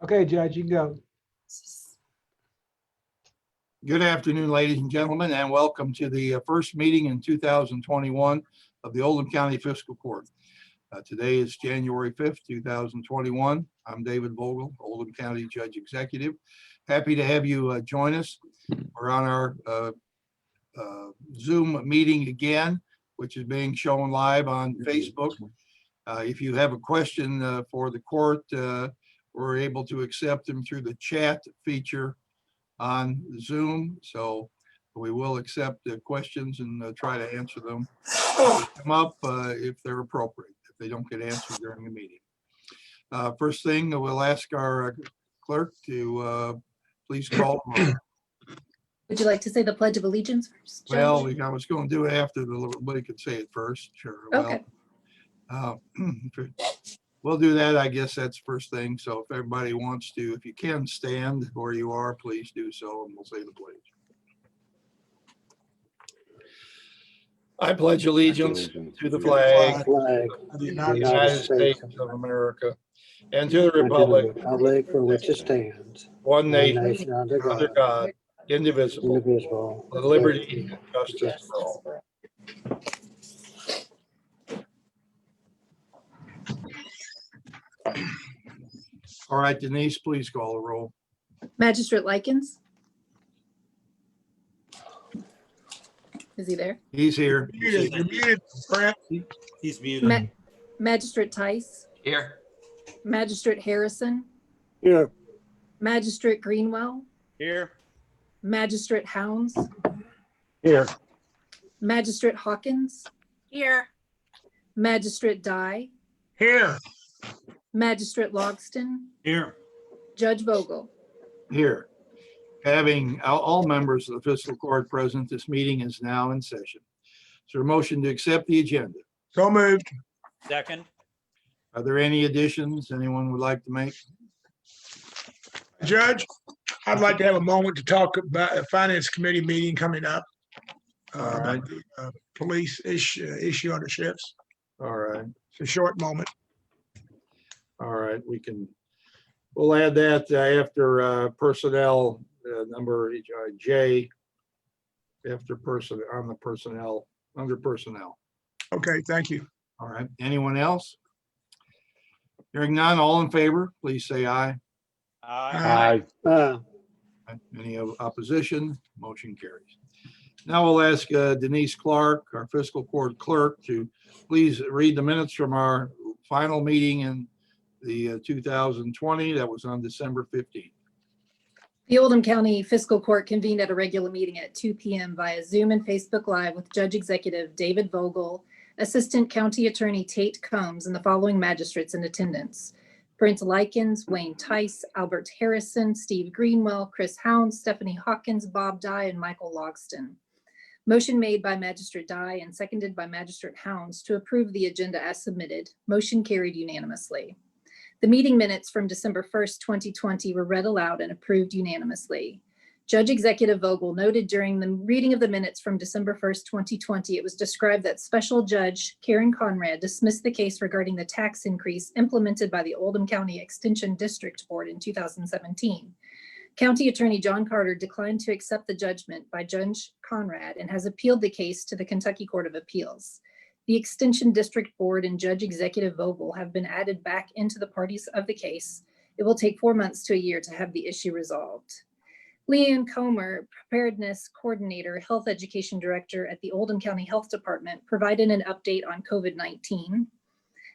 Okay, Judge, you can go. Good afternoon, ladies and gentlemen, and welcome to the first meeting in 2021 of the Oldham County Fiscal Court. Today is January 5th, 2021. I'm David Vogel, Oldham County Judge Executive. Happy to have you join us. We're on our Zoom meeting again, which is being shown live on Facebook. If you have a question for the court, we're able to accept them through the chat feature on Zoom. So we will accept the questions and try to answer them. Come up if they're appropriate, if they don't get answered during the meeting. First thing, we'll ask our clerk to please call the roll. Would you like to say the Pledge of Allegiance first, Judge? Well, I was going to do it after everybody could say it first. Sure. Okay. Well, we'll do that. I guess that's first thing. So if everybody wants to, if you can stand where you are, please do so, and we'll say the pledge. I pledge allegiance to the flag of the United States of America and to the republic for which it stands, one one nation, nation under under God, God, indivisible, indivisible, with liberty and justice for all. All right, Denise, please call the roll. Magistrate Likens? Is he there? He's here. You're muted, Brent. He's muted. Magistrate Tice? Here. Magistrate Harrison? Here. Magistrate Greenwell? Here. Magistrate Hounds? Here. Magistrate Hawkins? Here. Magistrate Dye? Here. Magistrate Logston? Here. Judge Vogel? Here. Having all members of the fiscal court present, this meeting is now in session. Is there a motion to accept the agenda? So moved. Second. Are there any additions anyone would like to make? Judge, I'd like to have a moment to talk about a finance committee meeting coming up. All right. About the police issue under shifts. All right. It's a short moment. All right. We'll add that after personnel number J, after under personnel. Okay, thank you. All right. Anyone else? Hearing none, all in favor, please say aye. Aye. Any opposition? Motion carries. Now we'll ask Denise Clark, our fiscal court clerk, to please read the minutes from our final meeting in the 2020 that was on December 15th. The Oldham County Fiscal Court convened at a regular meeting at 2 p.m. via Zoom and Facebook Live with Judge Executive David Vogel, Assistant County Attorney Tate Combs, and the following magistrates in attendance: Brent Likens, Wayne Tice, Albert Harrison, Steve Greenwell, Chris Hounds, Stephanie Hawkins, Bob Dye, and Michael Logston. Motion made by Magistrate Dye and seconded by Magistrate Hounds to approve the agenda as submitted. Motion carried unanimously. The meeting minutes from December 1st, 2020 were read aloud and approved unanimously. Judge Executive Vogel noted during the reading of the minutes from December 1st, 2020, it was described that Special Judge Karen Conrad dismissed the case regarding the tax increase implemented by the Oldham County Extension District Board in 2017. County Attorney John Carter declined to accept the judgment by Judge Conrad and has appealed the case to the Kentucky Court of Appeals. The Extension District Board and Judge Executive Vogel have been added back into the parties of the case. It will take 4 months to a year to have the issue resolved. Leanne Comer, Preparedness Coordinator, Health Education Director at the Oldham County Health Department, provided an update on COVID-19.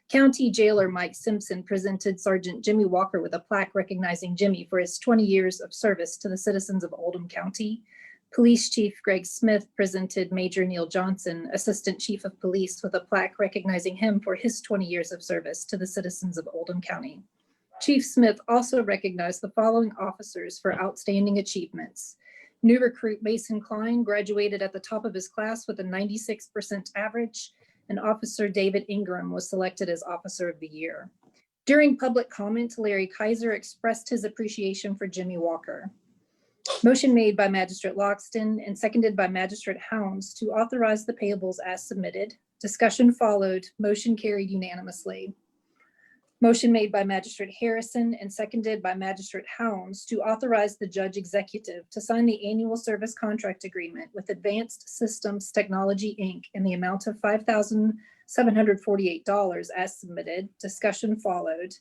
County Jailer Mike Simpson presented Sergeant Jimmy Walker with a plaque recognizing Jimmy for his 20 years of service to the citizens of Oldham County. Police Chief Greg Smith presented Major Neil Johnson, Assistant Chief of Police, with a plaque recognizing him for his 20 years of service to the citizens of Oldham County. Chief Smith also recognized the following officers for outstanding achievements. New recruit Mason Klein graduated at the top of his class with a 96% average, and Officer David Ingram was selected as Officer of the Year. During public comment, Larry Kaiser expressed his appreciation for Jimmy Walker. Motion made by Magistrate Logston and seconded by Magistrate Hounds to authorize the payables as submitted. Discussion followed. Motion carried unanimously. Motion made by Magistrate Harrison and seconded by Magistrate Helms to authorize the judge executive to sign the annual service contract agreement with Advanced Systems Technology, Inc. in the amount of $5,748 as submitted. Discussion followed.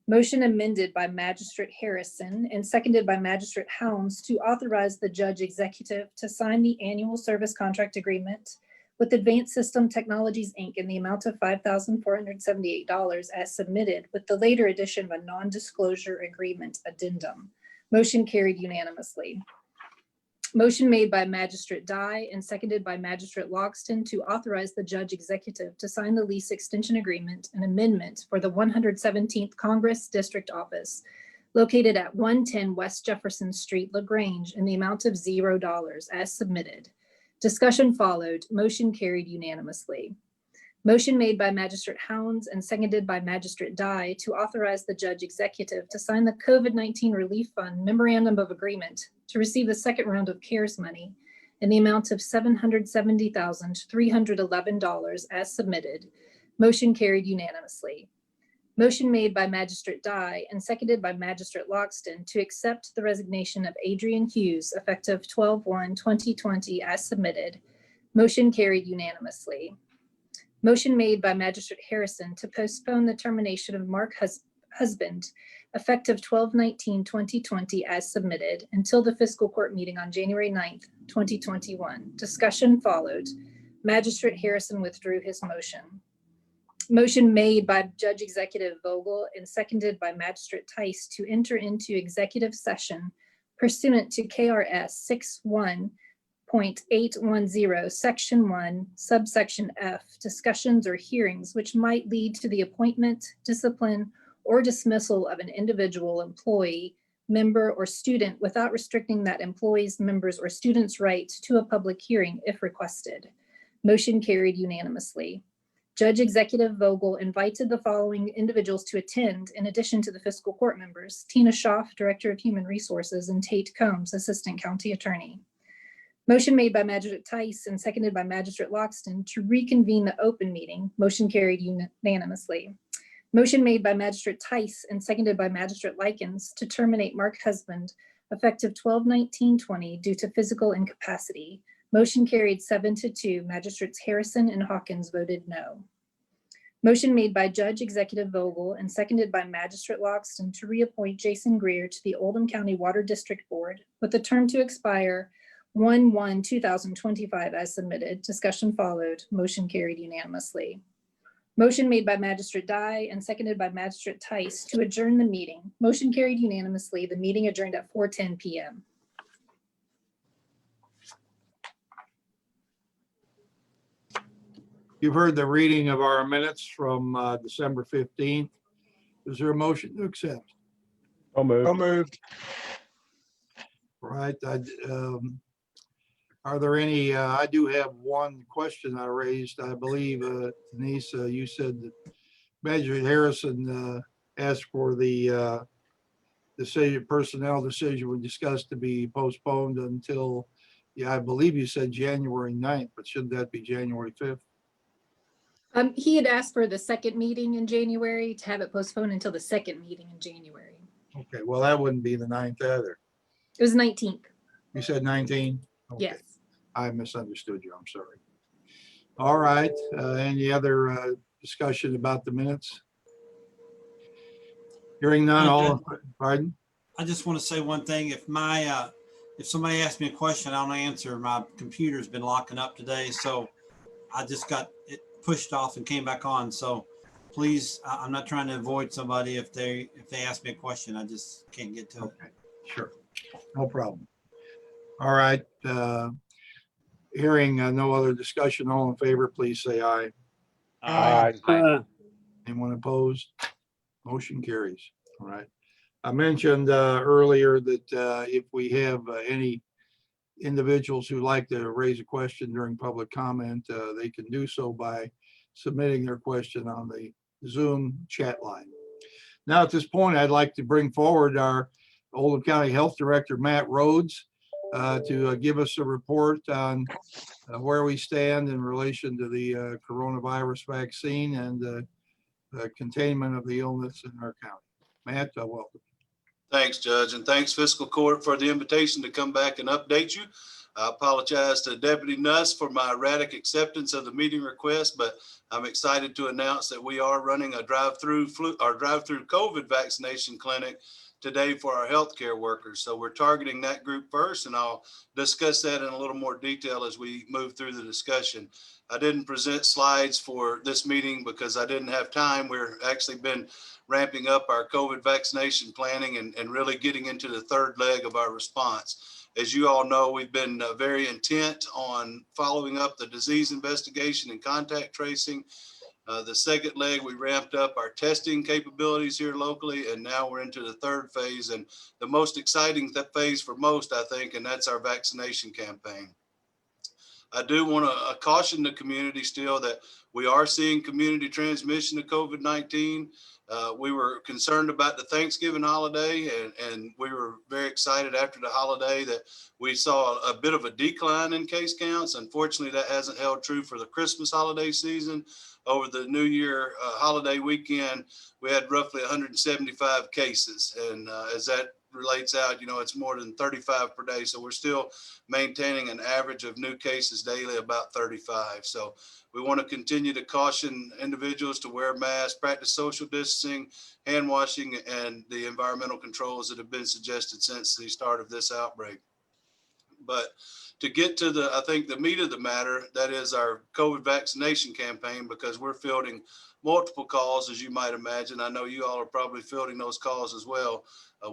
Motion amended by Magistrate Harrison and seconded by Magistrate Helms to authorize the judge executive to sign the annual service contract agreement with Advanced System Technologies, Inc. in the amount of $5,478 as submitted, with the later addition of a non-disclosure agreement addendum. Motion carried unanimously. Motion made by Magistrate Dye and seconded by Magistrate Logston to authorize the judge executive to sign the lease extension agreement and amendment for the 117th Congress District Office located at 110 West Jefferson Street, LaGrange, in the amount of $0 as submitted. Discussion followed. Motion carried unanimously. Motion made by Magistrate Helms and seconded by Magistrate Dye to authorize the judge executive to sign the COVID-19 Relief Fund Memorandum of Agreement to receive the second round of CARES money in the amount of $770,311 as submitted. Motion carried unanimously. Motion made by Magistrate Dye and seconded by Magistrate Logston to accept the resignation of Adrian Hughes effective 12/1/2020 as submitted. Motion carried unanimously. Motion made by Magistrate Harrison to postpone the termination of Mark Husband effective 12/19/2020 as submitted until the fiscal court meeting on January 9th, 2021. Discussion followed. Magistrate Harrison withdrew his motion. Motion made by Judge Executive Vogel and seconded by Magistrate Tice to enter into executive session pursuant to KRS 61.810, Section 1, subsection F, discussions or hearings which might lead to the appointment, discipline, or dismissal of an individual employee, member, or student without restricting that employee's, members, or student's right to a public hearing if requested. Motion carried unanimously. Judge Executive Vogel invited the following individuals to attend in addition to the fiscal court members: Tina Schaaf, Director of Human Resources, and Tate Combs, Assistant County Attorney. Motion made by Magistrate Tice and seconded by Magistrate Logston to reconvene the open meeting. Motion carried unanimously. Motion made by Magistrate Tice and seconded by Magistrate Likens to terminate Mark Husband effective 12/19/20 due to physical incapacity. Motion carried 7-2. Magistrates Harrison and Hawkins voted no. Motion made by Judge Executive Vogel and seconded by Magistrate Logston to reappoint Jason Greer to the Oldham County Water District Board with the term to expire 1/1/2025 as submitted. Discussion followed. Motion carried unanimously. Motion made by Magistrate Dye and seconded by Magistrate Tice to adjourn the meeting. Motion carried unanimously. The meeting adjourned at 4:10 p.m. You've heard the reading of our minutes from December 15th. Is there a motion to accept? So moved. Right. Are there any, I do have one question I raised. I believe, Denise, you said that Magistrate Harrison asked for the personnel decision we discussed to be postponed until, yeah, I believe you said January 9th, but shouldn't that be January 5th? He had asked for the second meeting in January to have it postponed until the second meeting in January. Okay, well, that wouldn't be the 9th either. It was 19th. You said 19? Okay. Yes. I misunderstood you. I'm sorry. All right. Any other discussion about the minutes? Hearing none, all, pardon? I just want to say one thing. If somebody asks me a question, I don't answer. My computer's been locking up today, so I just got it pushed off and came back on. So please, I'm not trying to avoid somebody. If they ask me a question, I just can't get to it. Okay, sure. No problem. All right. Hearing no other discussion, all in favor, please say aye. Anyone opposed? Motion carries. All right. I mentioned earlier that if we have any individuals who like to raise a question during public comment, they can do so by submitting their question on the Zoom chat line. Now, at this point, I'd like to bring forward our Oldham County Health Director, Matt Rhodes, to give us a report on where we stand in relation to the coronavirus vaccine and the containment of the illness in our county. Matt, welcome. Thanks, Judge, and thanks Fiscal Court for the invitation to come back and update you. I apologize to Deputy Nuss for my erratic acceptance of the meeting request, but I'm excited to announce that we are running a drive-through COVID vaccination clinic today for our healthcare workers. So we're targeting that group first, and I'll discuss that in a little more detail as we move through the discussion. I didn't present slides for this meeting because I didn't have time. We're actually been ramping up our COVID vaccination planning and really getting into the third leg of our response. As you all know, we've been very intent on following up the disease investigation and contact tracing. The second leg, we ramped up our testing capabilities here locally, and now we're into the third phase, and the most exciting phase for most, I think, and that's our vaccination campaign. I do want to caution the community still that we are seeing community transmission of COVID-19. We were concerned about the Thanksgiving holiday, and we were very excited after the holiday that we saw a bit of a decline in case counts. Unfortunately, that hasn't held true for the Christmas holiday season. Over the New Year holiday weekend, we had roughly 175 cases. And as that relates out, it's more than 35 per day. So we're still maintaining an average of new cases daily, about 35. So we want to continue to caution individuals to wear masks, practice social distancing, hand washing, and the environmental controls that have been suggested since the start of this outbreak. But to get to I think the meat of the matter, that is our COVID vaccination campaign, because we're fielding multiple calls, as you might imagine. I know you all are probably fielding those calls as well.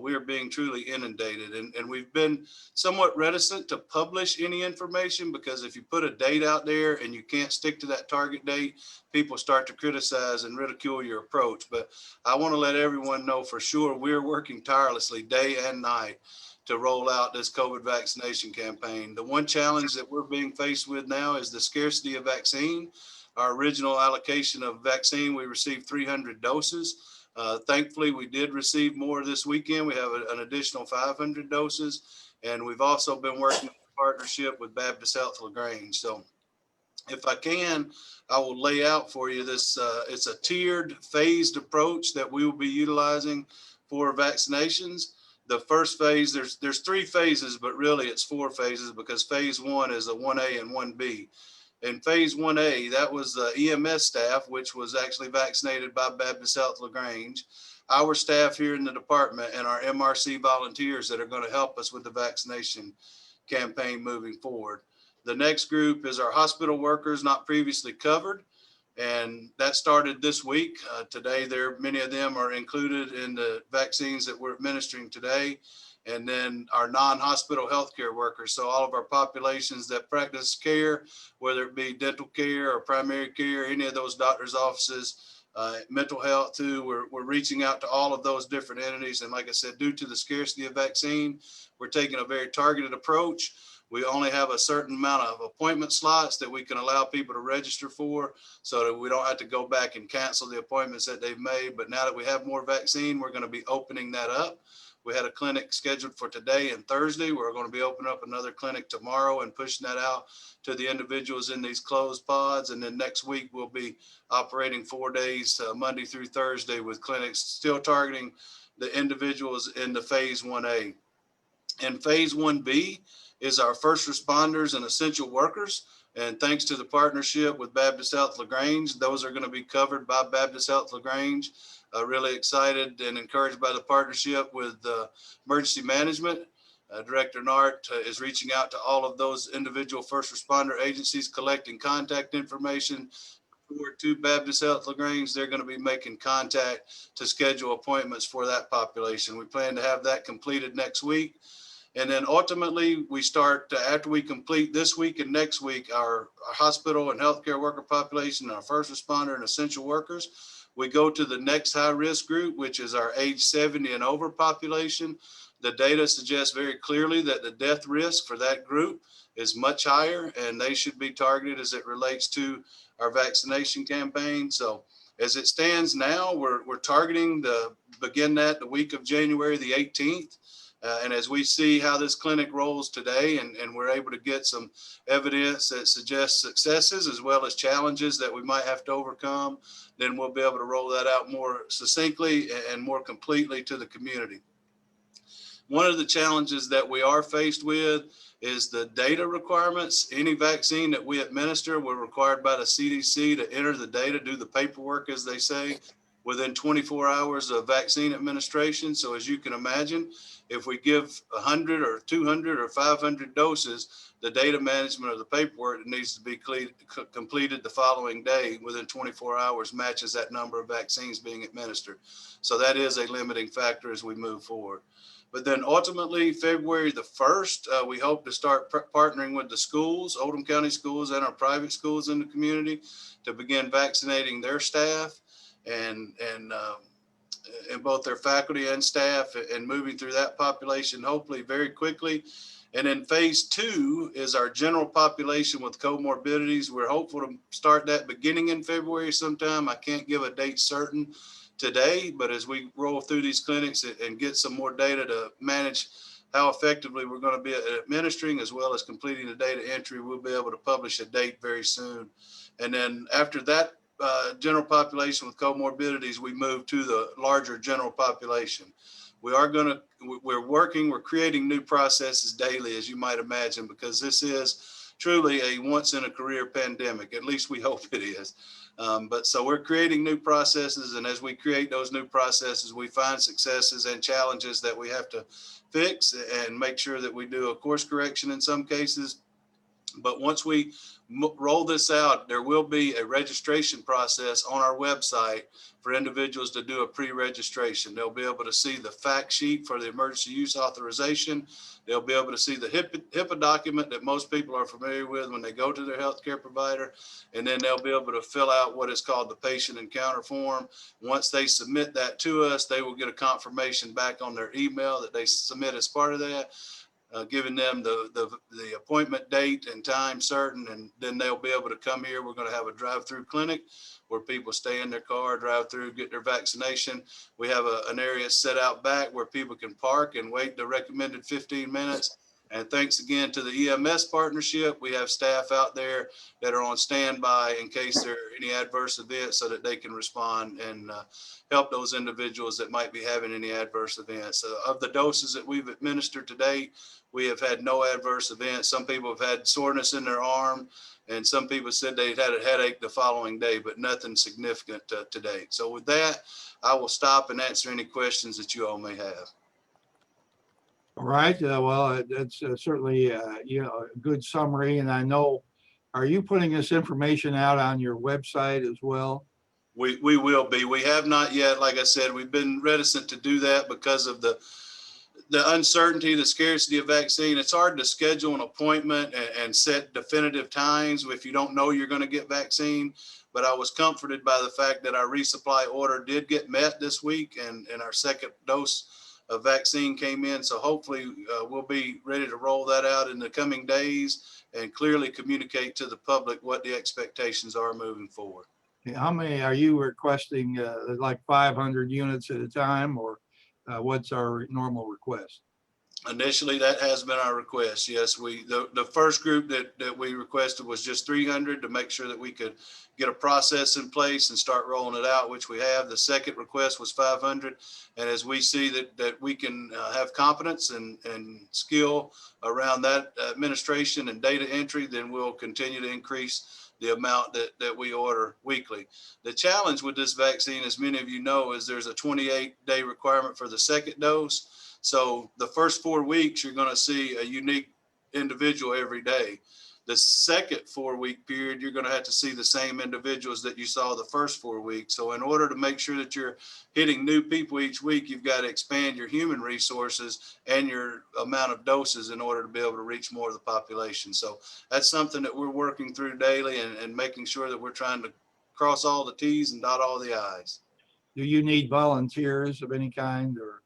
We are being truly inundated, and we've been somewhat reticent to publish any information, because if you put a date out there and you can't stick to that target date, people start to criticize and ridicule your approach. But I want to let everyone know for sure we're working tirelessly day and night to roll out this COVID vaccination campaign. The one challenge that we're being faced with now is the scarcity of vaccine. Our original allocation of vaccine, we received 300 doses. Thankfully, we did receive more this weekend. We have an additional 500 doses, and we've also been working in partnership with Baptist Health LaGrange. So if I can, I will lay out for you this, it's a tiered, phased approach that we will be utilizing for vaccinations. The first phase, there's 3 phases, but really it's 4 phases, because phase 1 is a 1A and 1B. In phase 1A, that was the EMS staff, which was actually vaccinated by Baptist Health LaGrange, our staff here in the department, and our MRC volunteers that are going to help us with the vaccination campaign moving forward. The next group is our hospital workers not previously covered, and that started this week. Today, many of them are included in the vaccines that we're administering today. And then our non-hospital healthcare workers. So all of our populations that practice care, whether it be dental care or primary care, any of those doctors' offices, mental health too, we're reaching out to all of those different entities. And like I said, due to the scarcity of vaccine, we're taking a very targeted approach. We only have a certain amount of appointment slots that we can allow people to register for, so that we don't have to go back and cancel the appointments that they've made. But now that we have more vaccine, we're going to be opening that up. We had a clinic scheduled for today and Thursday. We're going to be opening up another clinic tomorrow and pushing that out to the individuals in these closed pods. And then next week, we'll be operating 4 days, Monday through Thursday, with clinics still targeting the individuals in the phase 1A. And phase 1B is our first responders and essential workers. And thanks to the partnership with Baptist Health LaGrange, those are going to be covered by Baptist Health LaGrange. Really excited and encouraged by the partnership with emergency management. Director Nart is reaching out to all of those individual first responder agencies, collecting contact information to Baptist Health LaGrange. They're going to be making contact to schedule appointments for that population. We plan to have that completed next week. And then ultimately, we start, after we complete this week and next week, our hospital and healthcare worker population, our first responder and essential workers. We go to the next high risk group, which is our age 70 and over population. The data suggests very clearly that the death risk for that group is much higher, and they should be targeted as it relates to our vaccination campaign. So as it stands now, we're targeting begin that the week of January the 18th. And as we see how this clinic rolls today, and we're able to get some evidence that suggests successes as well as challenges that we might have to overcome, then we'll be able to roll that out more succinctly and more completely to the community. One of the challenges that we are faced with is the data requirements. Any vaccine that we administer, we're required by the CDC to enter the data, do the paperwork, as they say, within 24 hours of vaccine administration. So as you can imagine, if we give 100 or 200 or 500 doses, the data management of the paperwork that needs to be completed the following day within 24 hours matches that number of vaccines being administered. So that is a limiting factor as we move forward. But then ultimately, February the 1st, we hope to start partnering with the schools, Oldham County schools and our private schools in the community to begin vaccinating their staff and both their faculty and staff, and moving through that population, hopefully very quickly. And then phase 2 is our general population with comorbidities. We're hopeful to start that beginning in February sometime. I can't give a date certain today, but as we roll through these clinics and get some more data to manage how effectively we're going to be administering as well as completing the data entry, we'll be able to publish a date very soon. And then after that general population with comorbidities, we move to the larger general population. We're creating new processes daily, as you might imagine, because this is truly a once in a career pandemic. At least we hope it is. But so we're creating new processes, and as we create those new processes, we find successes and challenges that we have to fix and make sure that we do a course correction in some cases. But once we roll this out, there will be a registration process on our website for individuals to do a pre-registration. They'll be able to see the fact sheet for the emergency use authorization. They'll be able to see the HIPAA document that most people are familiar with when they go to their healthcare provider. And then they'll be able to fill out what is called the patient encounter form. Once they submit that to us, they will get a confirmation back on their email that they submit as part of that. Giving them the appointment date and time certain, and then they'll be able to come here. We're going to have a drive-through clinic where people stay in their car, drive through, get their vaccination. We have an area set out back where people can park and wait the recommended 15 minutes. And thanks again to the EMS partnership, we have staff out there that are on standby in case there are any adverse events so that they can respond and help those individuals that might be having any adverse events. Of the doses that we've administered to date, we have had no adverse events. Some people have had soreness in their arm, and some people said they'd had a headache the following day, but nothing significant to date. So with that, I will stop and answer any questions that you all may have. All right, well, that's certainly, a good summary. And I know, are you putting this information out on your website as well? We will be. We have not yet. Like I said, we've been reticent to do that because of the uncertainty, the scarcity of vaccine. It's hard to schedule an appointment and set definitive times if you don't know you're going to get vaccine. But I was comforted by the fact that our resupply order did get met this week, and our second dose of vaccine came in. So hopefully we'll be ready to roll that out in the coming days and clearly communicate to the public what the expectations are moving forward. How many are you requesting, like 500 units at a time, or what's our normal request? Initially, that has been our request. Yes, the first group that we requested was just 300 to make sure that we could get a process in place and start rolling it out, which we have. The second request was 500. And as we see that we can have competence and skill around that administration and data entry, then we'll continue to increase the amount that we order weekly. The challenge with this vaccine, as many of you know, is there's a 28-day requirement for the second dose. So the first 4 weeks, you're going to see a unique individual every day. The second 4-week period, you're going to have to see the same individuals that you saw the first 4 weeks. So in order to make sure that you're hitting new people each week, you've got to expand your human resources and your amount of doses in order to be able to reach more of the population. So that's something that we're working through daily and making sure that we're trying to cross all the T's and dot all the I's. Do you need volunteers of any kind or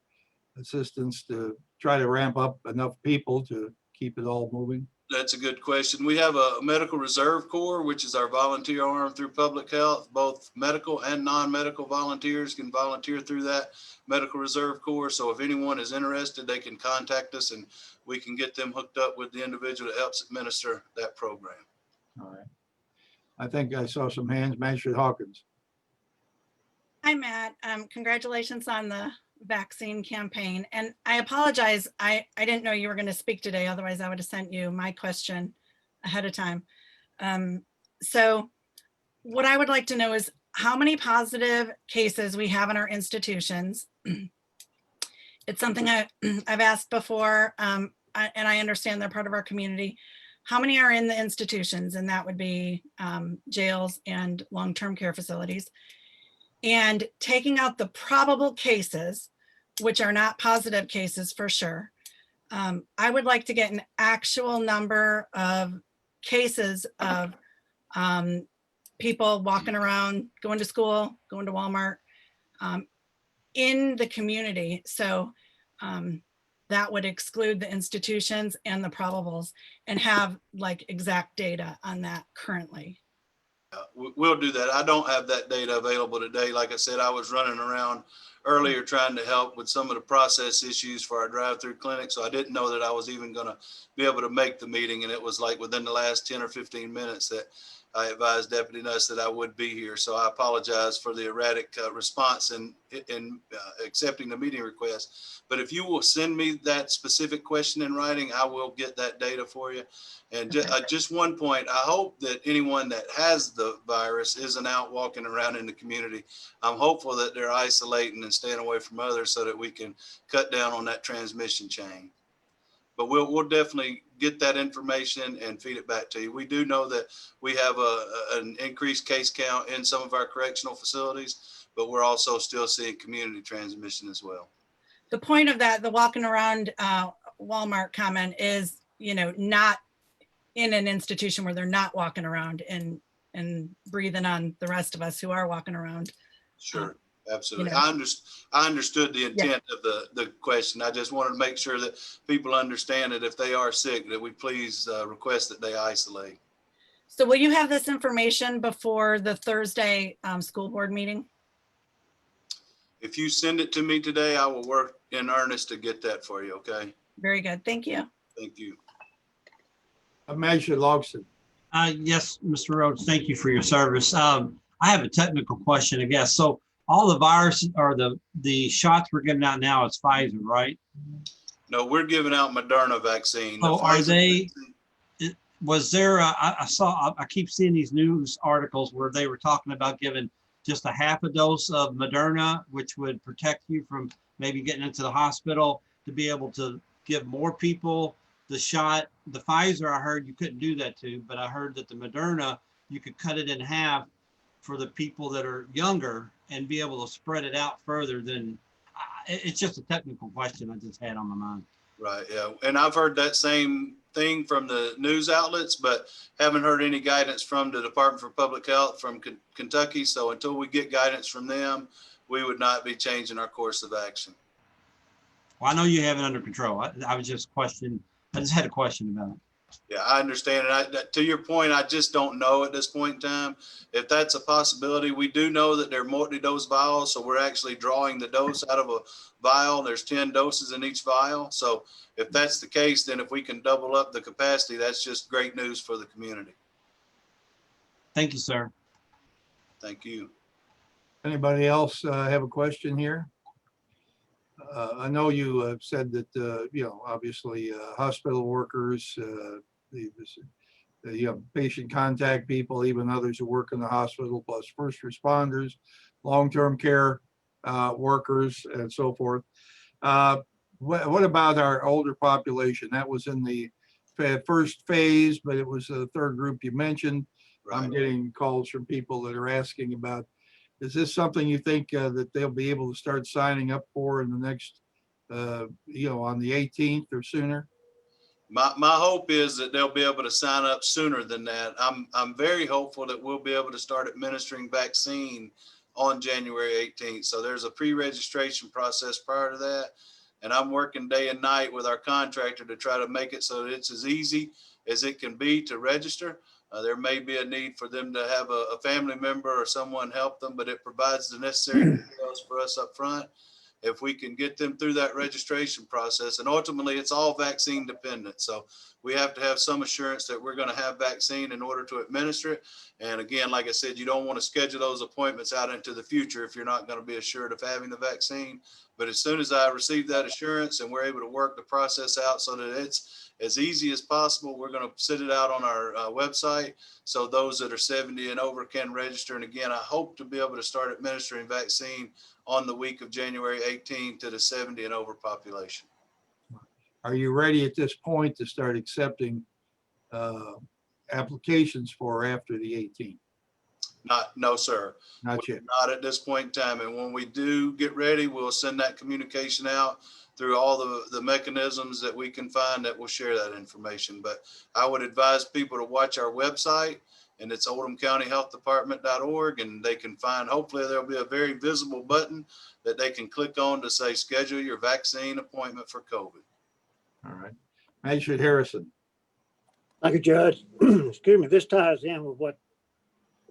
assistance to try to ramp up enough people to keep it all moving? That's a good question. We have a medical reserve corps, which is our volunteer arm through public health. Both medical and non-medical volunteers can volunteer through that medical reserve corps. So if anyone is interested, they can contact us and we can get them hooked up with the individual that helps administer that program. All right. I think I saw some hands. Magistrate Hawkins. Hi, Matt. Congratulations on the vaccine campaign. And I apologize. I didn't know you were going to speak today. Otherwise, I would have sent you my question ahead of time. So what I would like to know is how many positive cases we have in our institutions. It's something I've asked before, and I understand they're part of our community. How many are in the institutions? And that would be jails and long-term care facilities. And taking out the probable cases, which are not positive cases for sure. I would like to get an actual number of cases of people walking around, going to school, going to Walmart, in the community. So that would exclude the institutions and the probables and have like exact data on that currently. We'll do that. I don't have that data available today. Like I said, I was running around earlier trying to help with some of the process issues for our drive-through clinic. So I didn't know that I was even going to be able to make the meeting. And it was like within the last 10 or 15 minutes that I advised Deputy Nuss that I would be here. So I apologize for the erratic response in accepting the meeting request. But if you will send me that specific question in writing, I will get that data for you. And just one point, I hope that anyone that has the virus isn't out walking around in the community. I'm hopeful that they're isolating and staying away from others so that we can cut down on that transmission chain. But we'll definitely get that information and feed it back to you. We do know that we have an increased case count in some of our correctional facilities, but we're also still seeing community transmission as well. The point of that, the walking around Walmart comment is, not in an institution where they're not walking around and breathing on the rest of us who are walking around. Sure. Absolutely. I understood the intent of the question. I just wanted to make sure that people understand that if they are sick, that we please request that they isolate. So will you have this information before the Thursday school board meeting? If you send it to me today, I will work in earnest to get that for you. Okay. Very good. Thank you. Thank you. Magistrate Logston. Yes, Mr. Rhodes, thank you for your service. I have a technical question, I guess. So all the virus or the shots we're giving out now is Pfizer, right? No, we're giving out Moderna vaccine. So are they, was there, I keep seeing these news articles where they were talking about giving just a half a dose of Moderna, which would protect you from maybe getting into the hospital, to be able to give more people the shot. The Pfizer, I heard you couldn't do that too, but I heard that the Moderna, you could cut it in half for the people that are younger and be able to spread it out further than, it's just a technical question I just had on my mind. Right, yeah. And I've heard that same thing from the news outlets, but haven't heard any guidance from the Department for Public Health from Kentucky. So until we get guidance from them, we would not be changing our course of action. Well, I know you have it under control. I was just I just had a question about it. Yeah, I understand. And to your point, I just don't know at this point in time if that's a possibility. We do know that they're multi-dose vials, so we're actually drawing the dose out of a vial. There's 10 doses in each vial. So if that's the case, then if we can double up the capacity, that's just great news for the community. Thank you, sir. Thank you. Anybody else have a question here? I know you said that, obviously hospital workers, patient contact people, even others who work in the hospital, plus first responders, long-term care workers, and so forth. What about our older population? That was in the first phase, but it was the third group you mentioned. Right. I'm getting calls from people that are asking about, is this something you think that they'll be able to start signing up for in the next, on the 18th or sooner? My hope is that they'll be able to sign up sooner than that. I'm very hopeful that we'll be able to start administering vaccine on January 18th. So there's a pre-registration process prior to that. and I'm working day and night with our contractor to try to make it so that it's as easy as it can be to register. There may be a need for them to have a family member or someone help them, but it provides the necessary details for us up front. If we can get them through that registration process, and ultimately it's all vaccine dependent. So we have to have some assurance that we're going to have vaccine in order to administer it. And again, like I said, you don't want to schedule those appointments out into the future if you're not going to be assured of having the vaccine. But as soon as I receive that assurance and we're able to work the process out so that it's as easy as possible, we're going to sit it out on our website so those that are 70 and over can register. And again, I hope to be able to start administering vaccine on the week of January 18 to the 70 and over population. Are you ready at this point to start accepting applications for after the 18th? No, sir. Not yet. Not at this point in time. And when we do get ready, we'll send that communication out through all the mechanisms that we can find that will share that information. But I would advise people to watch our website, and it's oldhamcountyhealthdepartment.org, and they can find, hopefully there'll be a very visible button that they can click on to say, schedule your vaccine appointment for COVID. All right. Magistrate Harrison. Thank you, Judge. Excuse me, this ties in with what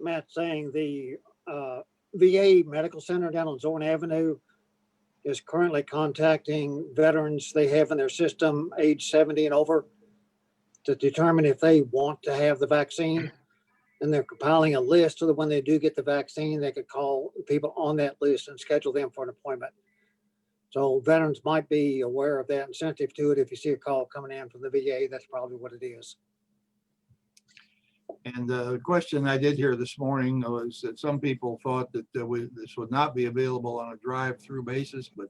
Matt's saying. The VA Medical Center down on Zorn Avenue is currently contacting veterans they have in their system age 70 and over to determine if they want to have the vaccine. And they're compiling a list so that when they do get the vaccine, they could call people on that list and schedule them for an appointment. So veterans might be aware of that and sensitive to it. If you see a call coming in from the VA, that's probably what it is. And the question I did hear this morning was that some people thought that this would not be available on a drive-through basis, but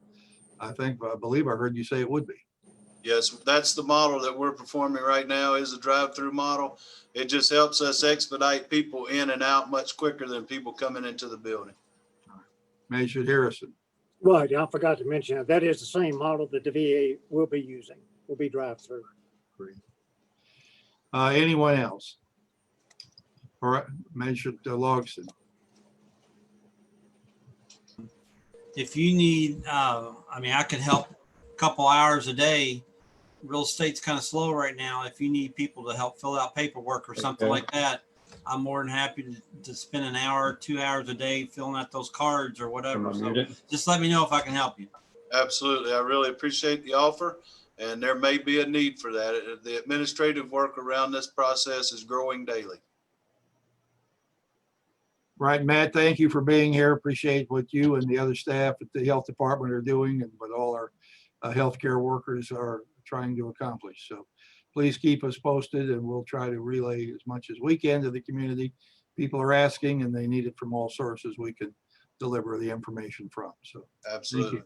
I believe I heard you say it would be. Yes, that's the model that we're performing right now, is a drive-through model. It just helps us expedite people in and out much quicker than people coming into the building. Magistrate Harrison. Right, I forgot to mention that is the same model that the VA will be using, will be drive-through. Great. Anyone else? All right, Magistrate Logston. If you need, I mean, I could help a couple hours a day. Real estate's kind of slow right now. If you need people to help fill out paperwork or something like that, I'm more than happy to spend an hour, 2 hours a day filling out those cards or whatever. So just let me know if I can help you. Absolutely. I really appreciate the offer, and there may be a need for that. The administrative work around this process is growing daily. Right, Matt, thank you for being here. Appreciate what you and the other staff at the health department are doing and what all our healthcare workers are trying to accomplish. So please keep us posted, and we'll try to relay as much as we can to the community. People are asking and they need it from all sources we can deliver the information from. So Absolutely.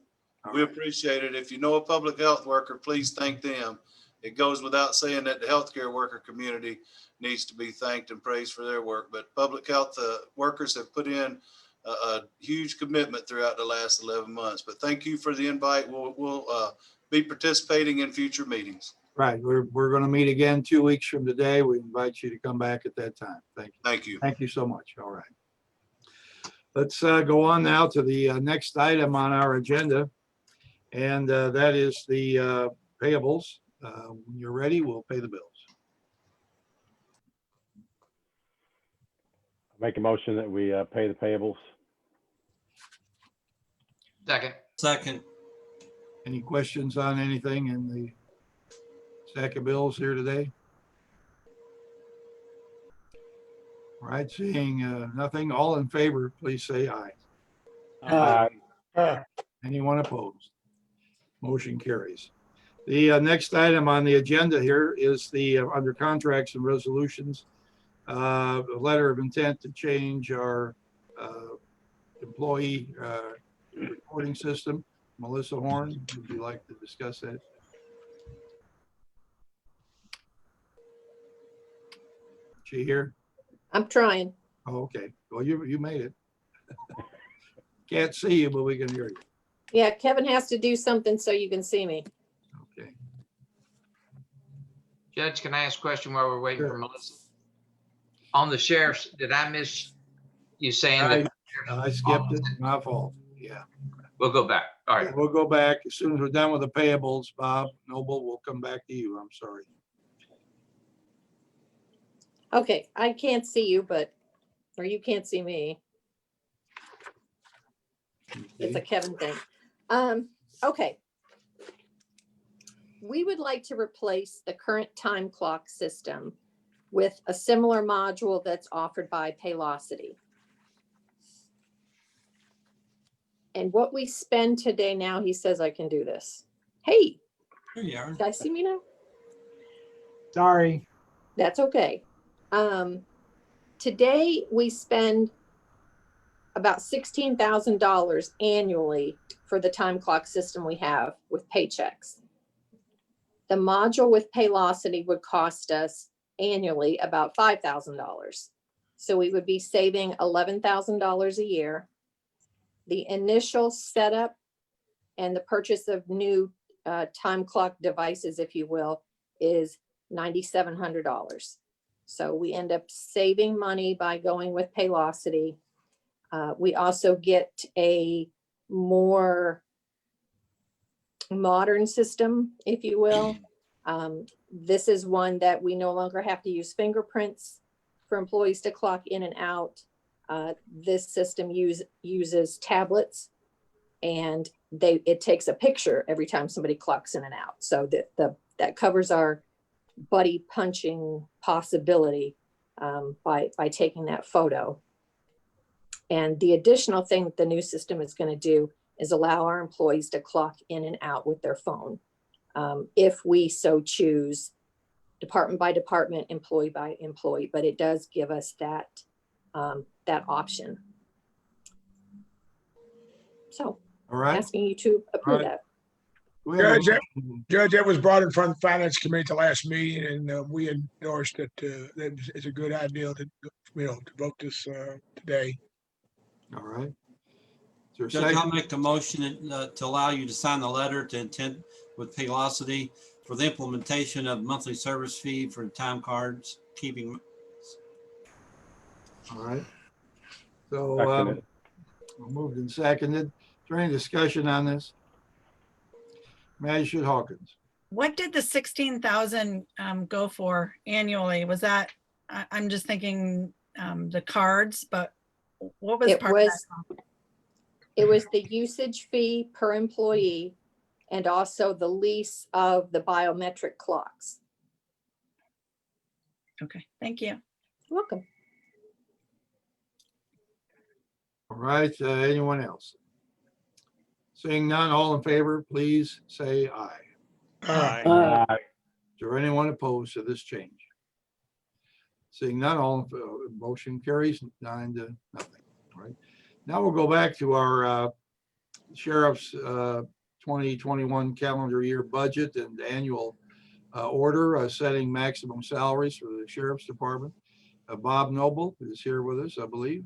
All We right. appreciate it. If you know a public health worker, please thank them. It goes without saying that the healthcare worker community needs to be thanked and praised for their work, but public health workers have put in a huge commitment throughout the last 11 months. But thank you for the invite. We'll be participating in future meetings. Right. We're going to meet again 2 weeks from today. We invite you to come back at that time. Thank you. Thank you. Thank you so much. All right. Let's go on now to the next item on our agenda. And that is the payables. When you're ready, we'll pay the bills. Make a motion that we pay the payables. Second. Any questions on anything in the stack of bills here today? All right, seeing nothing, all in favor, please say aye. Anyone opposed? Motion carries. The next item on the agenda here is the under contracts and resolutions, a letter of intent to change our employee reporting system. Melissa Horn, would you like to discuss that? She here? I'm trying. Oh, okay. Well, you made it. Can't see you, but we can hear you. Yeah, Kevin has to do something so you can see me. Okay. Judge, can I ask a question while we're waiting Sure. for Melissa? On the sheriff's, did I miss you saying that? I skipped it. My fault. Yeah. We'll go back. All right. We'll go back as soon as we're done with the payables. Bob Noble, we'll come back to you. I'm sorry. Okay, I can't see you, or you can't see me. It's a Kevin thing. Okay. We would like to replace the current time clock system with a similar module that's offered by Paylocity. And what we spend today now, he says I can do this. Hey, Here you are. you guys see me now? Sorry. That's okay. Today we spend about $16,000 annually for the time clock system we have with paychecks. The module with Paylocity would cost us annually about $5,000. So we would be saving $11,000 a year. The initial setup and the purchase of new time clock devices, if you will, is $9,700. So we end up saving money by going with Paylocity. We also get a more modern system, if you will. This is one that we no longer have to use fingerprints for employees to clock in and out. This system uses tablets, and it takes a picture every time somebody clocks in and out. So that covers our buddy punching possibility by taking that photo. And the additional thing that the new system is going to do is allow our employees to clock in and out with their phone. If we so choose, department by department, employee by employee, but it does give us that option. So All right. asking you to approve All right. that. We have a Judge, motion. Judge, that was brought in front of the Finance Committee at the last meeting, and we endorsed that it's a good idea to vote this today. All right. Is there a Judge, I'll second? make a motion to allow you to sign the letter to intent with Paylocity for the implementation of monthly service fee for time cards keeping. All right. So Second it. moved and seconded. Is there any discussion on this? Magistrate Hawkins. What did the 16,000 go for annually? Was that, I'm just thinking the cards, but what was part of that? It was the usage fee per employee and also the lease of the biometric clocks. Okay, thank you. You're welcome. All right. Anyone else? Seeing none, all in favor, please say aye. Aye. Is there anyone opposed to this change? Seeing none, motion carries 9-0. All right. Now we'll go back to our sheriff's 2021 calendar year budget and annual order setting maximum salaries for the sheriff's department. Bob Noble is here with us, I believe.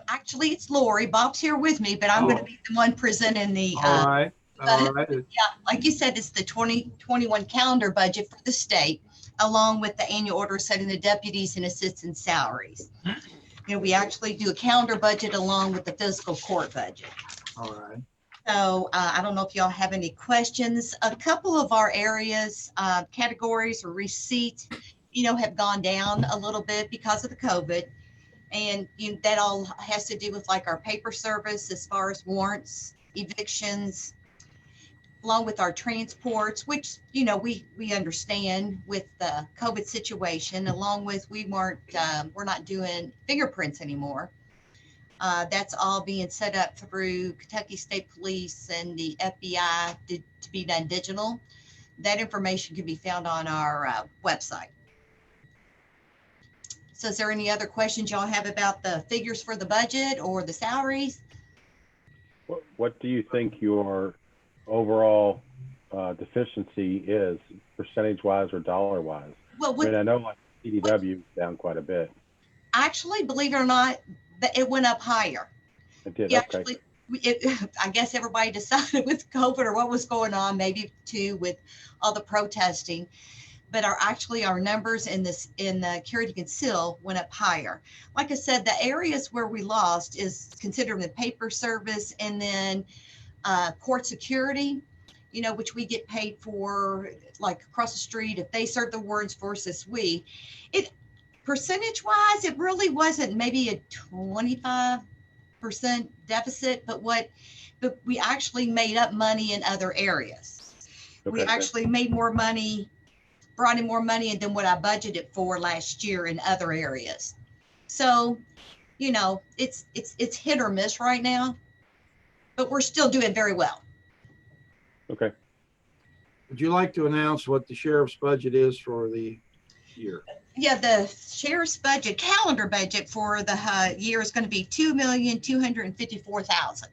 Actually, it's Lori. Bob's here with me, but I'm going to be the one presenting the, All right. All right. yeah, like you said, it's the 2021 calendar budget for the state, along with the annual order setting the deputies and assistants salaries. We actually do a calendar budget along with the fiscal court budget. All right. So I don't know if y'all have any questions. A couple of our areas, categories or receipts, have gone down a little bit because of the COVID. And that all has to do with like our paper service as far as warrants, evictions, along with our transports, which, we understand with the COVID situation, along with we're not doing fingerprints anymore. That's all being set up through Kentucky State Police and the FBI to be done digital. That information can be found on our website. So is there any other questions y'all have about the figures for the budget or the salaries? What do you think your overall deficiency is, percentage-wise or dollar-wise? Well, I know like CDW is down quite a bit. Actually, believe it or not, it went up higher. It did, Yeah, okay. actually, I guess everybody decided with COVID or what was going on, maybe too with all the protesting. But our numbers in the carry to conceal went up higher. Like I said, the areas where we lost is considering the paper service and then court security, you know, which we get paid for, like across the street, if they serve the warrants versus we, it percentage wise, it really wasn't maybe a 25% deficit, but we actually made up money in other areas. We Okay. actually made more money, brought in more money than what I budgeted for last year in other areas. So, you know, it's hit or miss right now, but we're still doing very well. Okay. Would you like to announce what the sheriff's budget is for the year? Yeah, the sheriff's budget, calendar budget for the year is going to be $2,254,000.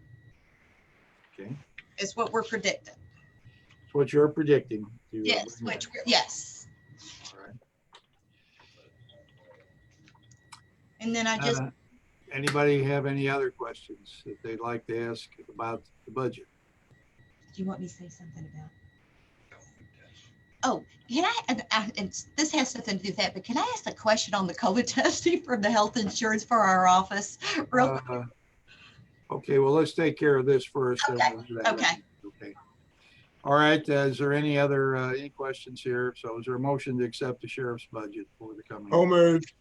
Okay. Is what we're predicting. That's what you're predicting. Yes, yes. All right. And then I just, Anybody have any other questions that they'd like to ask about the budget? do you want me to say something about? Oh, can I, and this has something to do with that, but can I ask a question on the COVID testing from the health insurance for our office? Real quick? Okay, well, let's take care of this first. Okay, okay. Okay. All right, is there any other, any questions here? So is there a motion to accept the sheriff's budget for the coming? So moved.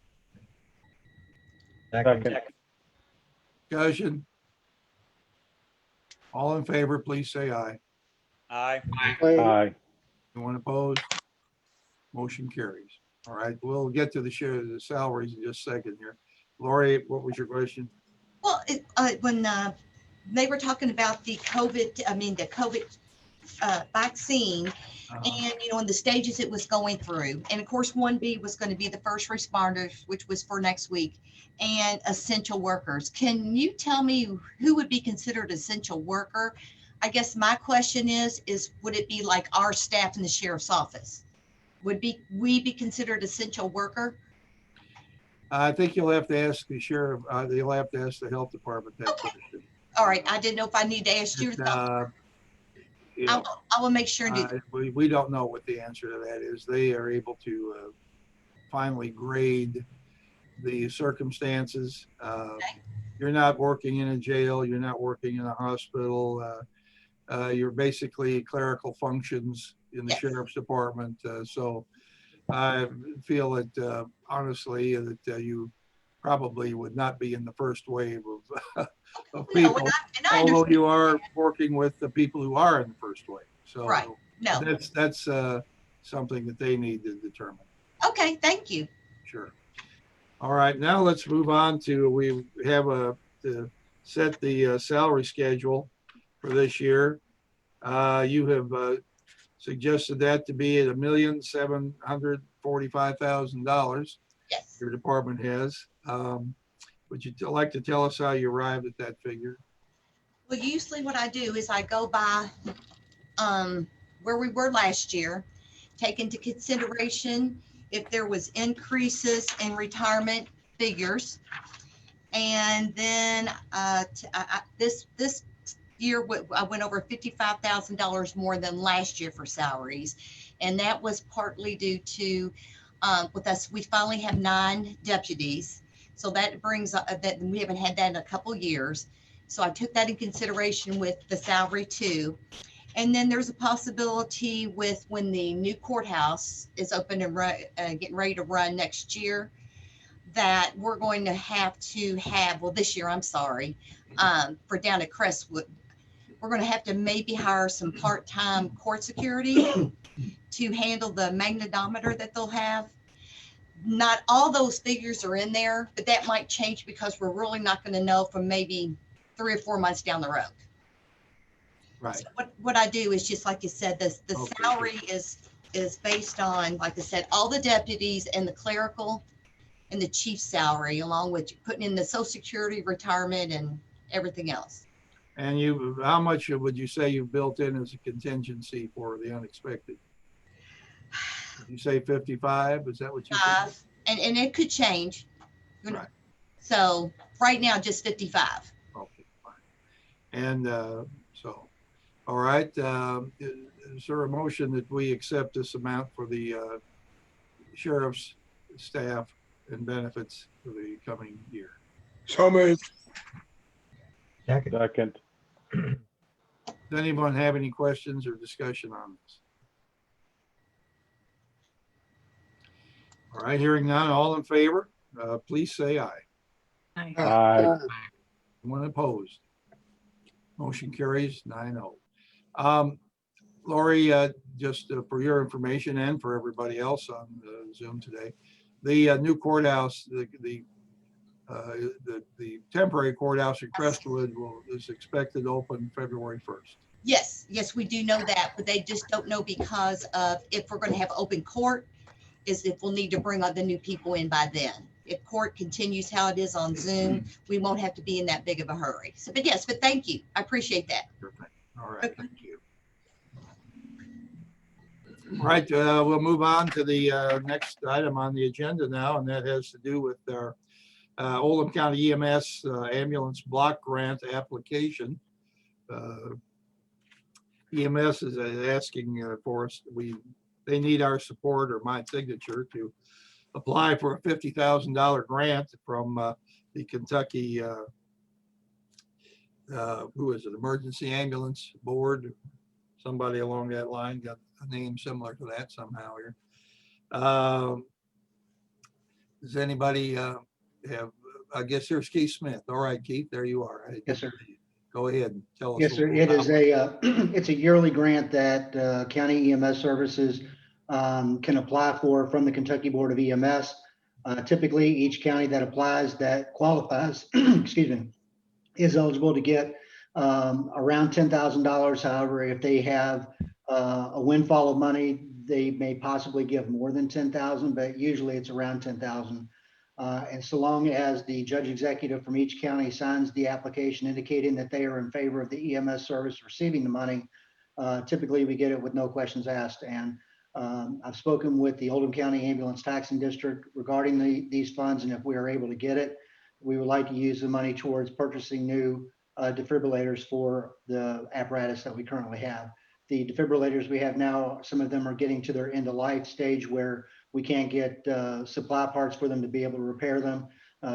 Second. Discussion? All in favor, please say aye. Aye. Aye. Anyone opposed? Motion carries. All right, we'll get to the salaries in just a second here. Lori, what was your question? Well, when they were talking about the COVID vaccine, and you know, in the stages it was going through, and of course 1B was going to be the first responders, which was for next week, and essential workers. Can you tell me who would be considered essential worker? I guess my question is would it be like our staff in the sheriff's office? Would we be considered essential worker? I think you'll have to ask the sheriff, you'll have to ask the health department that question. All right, I didn't know if I need to ask you. You know, I will make sure to. we don't know what the answer to that is. They are able to finally grade the circumstances. You're not working in a jail. You're not working in a hospital. You're basically clerical functions in the sheriff's department. So I feel that honestly that you probably would not be in the first wave of people, although you are working with the people who are in the first wave. So right. No, that's something that they need to determine. Okay, thank you. Sure. All right, now let's move on to, we have to set the salary schedule for this year. You have suggested that to be at $1,745,000. Yes. Your department has. Would you like to tell us how you arrived at that figure? Well, usually what I do is I go by where we were last year, take into consideration if there was increases in retirement figures. And then this year, I went over $55,000 more than last year for salaries. And that was partly due to, with us, we finally have 9 deputies. So that brings that we haven't had that in a couple years. So I took that in consideration with the salary too. And then there's a possibility with when the new courthouse is open and getting ready to run next year, that we're going to have, well, this year, I'm sorry, for down at Crestwood, we're going to have to maybe hire some part-time court security to handle the magnetometer that they'll have. Not all those figures are in there, but that might change because we're really not going to know for maybe 3 or 4 months down the road. Right. So what I do is just like you said, the salary is based on, like I said, all the deputies and the clerical and the chief's salary, along with putting in the Social Security, retirement, and everything else. And how much would you say you built in as a contingency for the unexpected? Did you say 55? Is that what you said? And it could change. Right. So right now, just 55. Okay, fine. And so, all right. Is there a motion that we accept this amount for the sheriff's staff and benefits for the coming year? So moved. Second. Does anyone have any questions or discussion on this? All right, hearing none, all in favor, please say aye. Aye. Aye. Anyone opposed? Motion carries 9-0. Lori, just for your information and for everybody else on Zoom today, the new courthouse, the temporary courthouse in Crestwood is expected to open February 1st. Yes, yes, we do know that, but they just don't know because of if we're going to have open court, is if we'll need to bring the new people in by then. If court continues how it is on Zoom, we won't have to be in that big of a hurry. So, but yes, but thank you. I appreciate that. All right, thank you. All right, we'll move on to the next item on the agenda now, and that has to do with our Oldham County EMS ambulance block grant application. EMS is asking for us, they need our support or my signature to apply for a $50,000 grant from the Kentucky, who is it, Emergency Ambulance Board? Somebody along that line got a name similar to that somehow here. Does anybody have, I guess here's Keith Smith. All right, Keith, there you are. Yes, sir. Go ahead and tell us. Yes, sir. It is it's a yearly grant that county EMS services can apply for from the Kentucky Board of EMS. Typically, each county that applies that qualifies, excuse me, is eligible to get around $10,000. However, if they have a windfall of money, they may possibly give more than 10,000, but usually it's around 10,000. And so long as the judge executive from each county signs the application indicating that they are in favor of the EMS service receiving the money, typically we get it with no questions asked. And I've spoken with the Oldham County Ambulance Taxing District regarding these funds, and if we are able to get it, we would like to use the money towards purchasing new defibrillators for the apparatus that we currently have. The defibrillators we have now, some of them are getting to their end of life stage where we can't get supply parts for them to be able to repair them.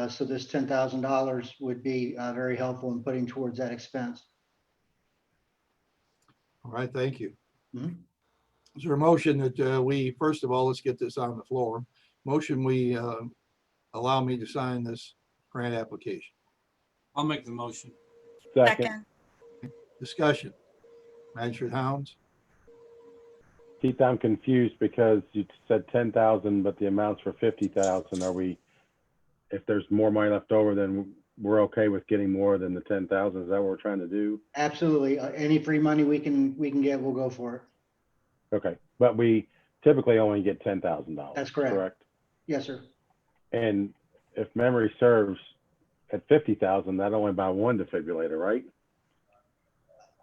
So this $10,000 would be very helpful in putting towards that expense. All right, thank you. Mhm. Is there a motion that we, first of all, let's get this on the floor. Motion we allow me to sign this grant application. I'll make the motion. Second. Discussion. Magistrate Hounds. Keith, I'm confused because you said 10,000, but the amounts for 50,000. Are we, if there's more money left over, then we're okay with getting more than the 10,000? Is that what we're trying to do? Absolutely. Any free money we can get, we'll go for it. Okay, but we typically only get $10,000. That's correct. Correct. Yes, sir. And if memory serves, at 50,000, that only buy one defibrillator, right?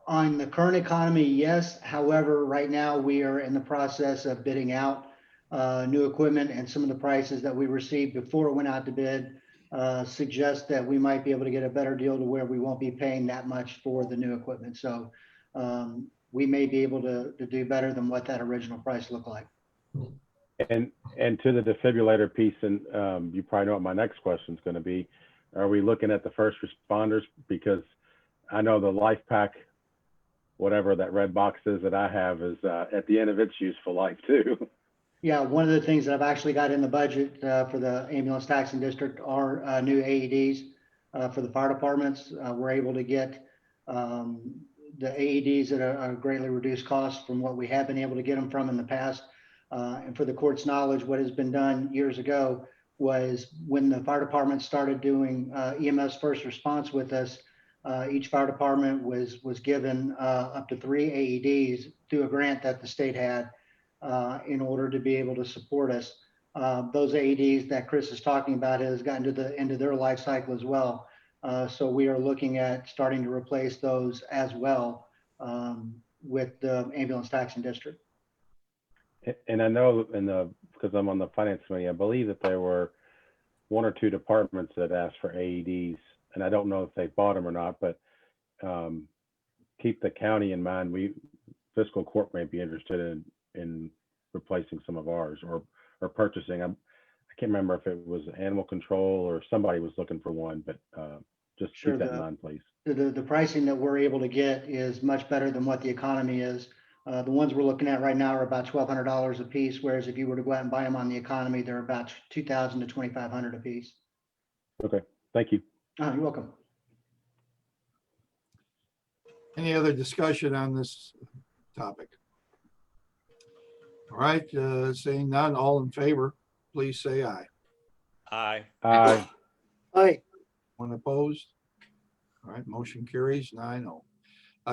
On the current economy, yes. However, right now we are in the process of bidding out new equipment, and some of the prices that we received before it went out to bid suggest that we might be able to get a better deal to where we won't be paying that much for the new equipment. So we may be able to do better than what that original price looked like. And to the defibrillator piece, and you probably know what my next question is going to be. Are we looking at the first responders? Because I know the Life Pack, whatever that red box is that I have, is at the end of its useful life too. Yeah, one of the things that I've actually got in the budget for the ambulance taxing district are new AEDs for the fire departments. We're able to get the AEDs at a greatly reduced cost from what we have been able to get them from in the past. And for the court's knowledge, what has been done years ago was when the fire department started doing EMS first response with us, each fire department was given up to 3 AEDs through a grant that the state had in order to be able to support us. Those AEDs that Chris is talking about has gotten to the end of their life cycle as well. So we are looking at starting to replace those as well with the ambulance taxing district. And I know because I'm on the finance committee, I believe that there were 1 or 2 departments that asked for AEDs, and I don't know if they bought them or not, but keep the county in mind. Fiscal court may be interested in replacing some of ours or purchasing. I can't remember if it was animal control or somebody was looking for one, but Just Sure, keep that in mind, please. The pricing that we're able to get is much better than what the economy is. The ones we're looking at right now are about $1,200 a piece, whereas if you were to go out and buy them on the economy, they're about $2,000 to $2,500 a piece. Okay, thank you. You're welcome. Any other discussion on this topic? All right, seeing none, all in favor, please say aye. Aye. Aye. Aye. One opposed? All right, motion carries 9-0.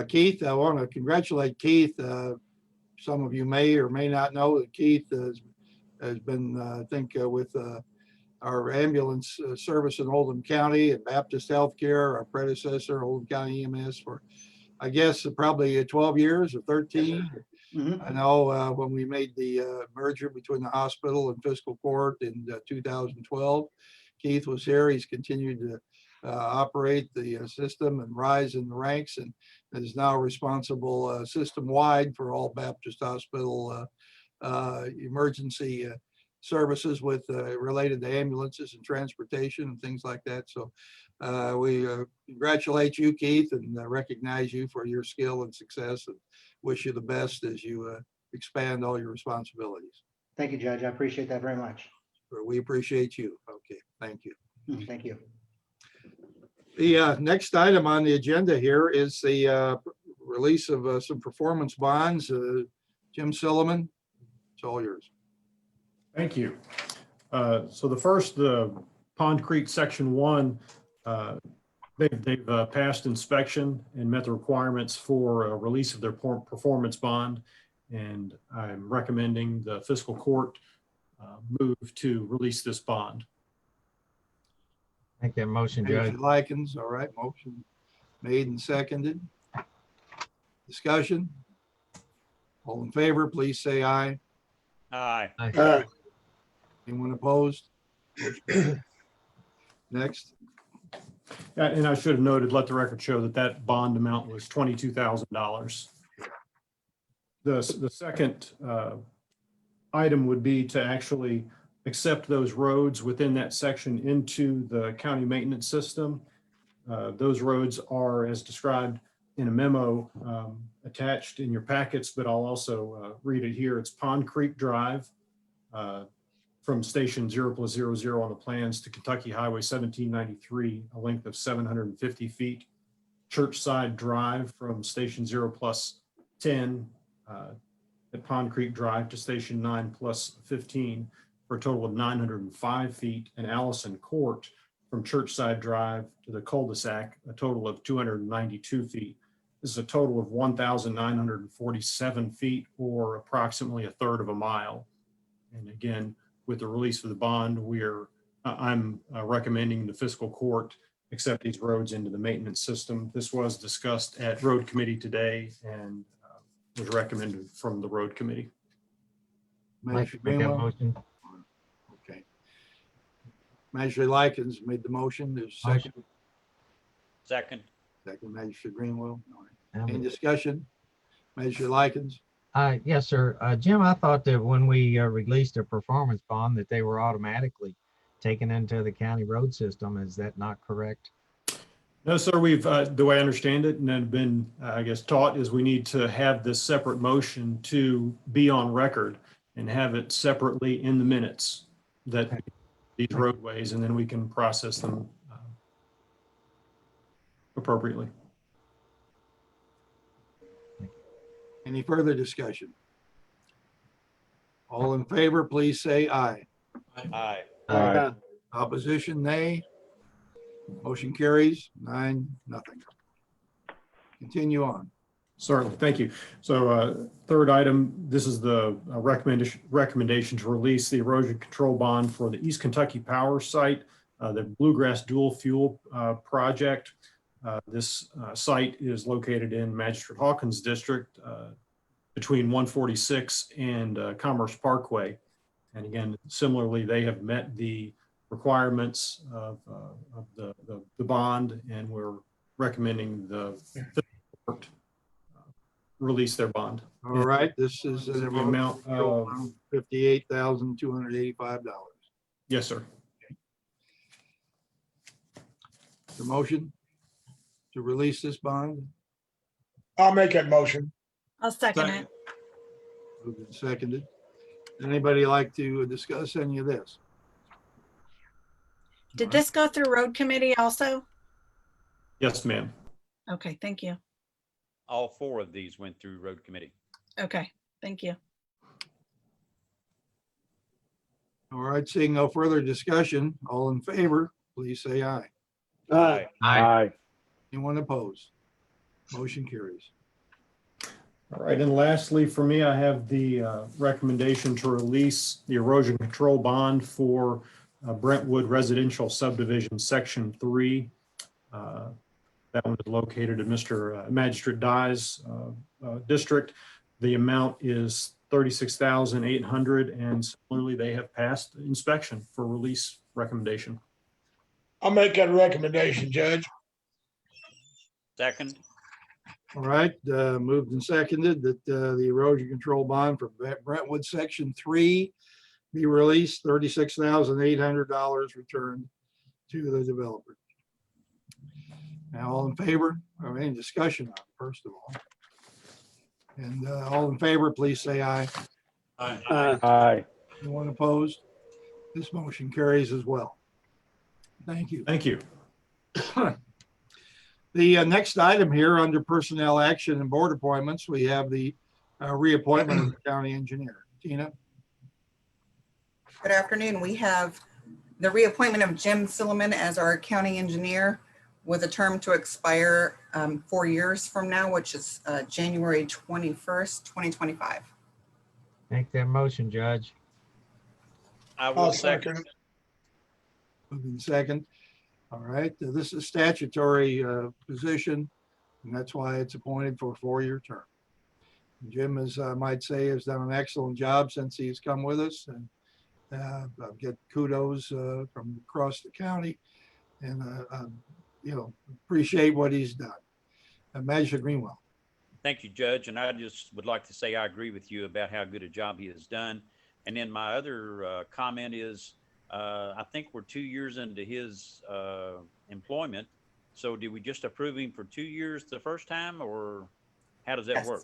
Keith, I want to congratulate Keith. Some of you may or may not know that Keith has been, I think, with our ambulance service in Oldham County and Baptist Healthcare, our predecessor, Oldham County EMS, for, I guess, probably 12 years or 13. I know when we made the merger between the hospital and fiscal court in 2012, Keith was here. He's continued to operate the system and rise in the ranks, and is now responsible system-wide for all Baptist Hospital emergency services with related to ambulances and transportation and things like that. So we congratulate you, Keith, and recognize you for your skill and success, and wish you the best as you expand all your responsibilities. Thank you, Judge. I appreciate that very much. We appreciate you. Okay, thank you. Thank you. The next item on the agenda here is the release of some performance bonds. Jim Silliman, it's all yours. Thank you. So the first, the Pond Creek Section 1, they've passed inspection and met the requirements for release of their performance bond. And I'm recommending the fiscal court move to release this bond. Make that motion, Judge. Likens, all right, motion made and seconded. Discussion. All in favor, please say aye. Aye. Aye. Anyone opposed? Next. And I should have noted, let the record show that that bond amount was $22,000. The second item would be to actually accept those roads within that section into the county maintenance system. Those roads are as described in a memo attached in your packets, but I'll also read it here. It's Pond Creek Drive from station 0+00 on the plans to Kentucky Highway 1793, a length of 750 feet. Churchside Drive from station 0+10 at Pond Creek Drive to station 9+15 for a total of 905 feet. And Allison Court from Churchside Drive to the cul-de-sac, a total of 292 feet. This is a total of 1,947 feet, or approximately a third of a mile. And again, with the release of the bond, I'm recommending the fiscal court accept these roads into the maintenance system. This was discussed at road committee today and was recommended from the road committee. Make that motion. Okay. Magistrate Likens made the motion. There's a second. Second. Second, Magistrate Greenwell. All right. Um, Any discussion? Magistrate Likens. Yes, sir. Jim, I thought that when we released a performance bond that they were automatically taken into the county road system. Is that not correct? No, sir. We've, the way I understand it and have been, I guess, taught is we need to have this separate motion to be on record and have it separately in the minutes that these roadways, and then we can process them appropriately. Any further discussion? All in favor, please say aye. Aye. Aye. Opposition, nay. Motion carries 9-0. Continue on. Certainly, thank you. So third item, this is the recommendation to release the erosion control bond for the East Kentucky Power Site, the Bluegrass Dual Fuel Project. This site is located in Magistrate Hawkins District between 146 and Commerce Parkway. And again, similarly, they have met the requirements of the bond, and we're recommending the court release their bond. All right, this is an amount of $58,285. Yes, sir. The motion to release this bond, I'll make that motion. I'll second it. moved and seconded. Anybody like to discuss any of this? Did this go through road committee also? Yes, ma'am. Okay, thank you. All 4 of these went through road committee. Okay, thank you. All right, seeing no further discussion, all in favor, please say aye. Aye. Aye. Anyone opposed? Motion carries. All right, and lastly, for me, I have the recommendation to release the erosion control bond for Brentwood Residential Subdivision, Section 3. That one is located in Mr. Magistrate Dye's district. The amount is $36,800, and similarly, they have passed inspection for release recommendation. I'll make that recommendation, Judge. Second. All right, moved and seconded that the erosion control bond for Brentwood Section 3 be released, $36,800 returned to the developer. Now, all in favor, or any discussion on it, first of all? And all in favor, please say aye. Aye. Aye. Anyone opposed? This motion carries as well. Thank you. Thank you. The next item here under personnel action and board appointments, we have the reappointment of the county engineer. Tina? Good afternoon. We have the reappointment of Jim Silliman as our county engineer with a term to expire 4 years from now, which is January 21st, 2025. Make that motion, Judge. I will I'll second. second. Moving second. All right, this is statutory position, and that's why it's appointed for a 4-year term. Jim, as I might say, has done an excellent job since he's come with us, and I'll get kudos from across the county, and appreciate what he's done. Magistrate Greenwell. Thank you, Judge. And I just would like to say I agree with you about how good a job he has done. And then my other comment is, I think we're 2 years into his employment. So did we just approve him for 2 years the first time, or how does that Yes. work?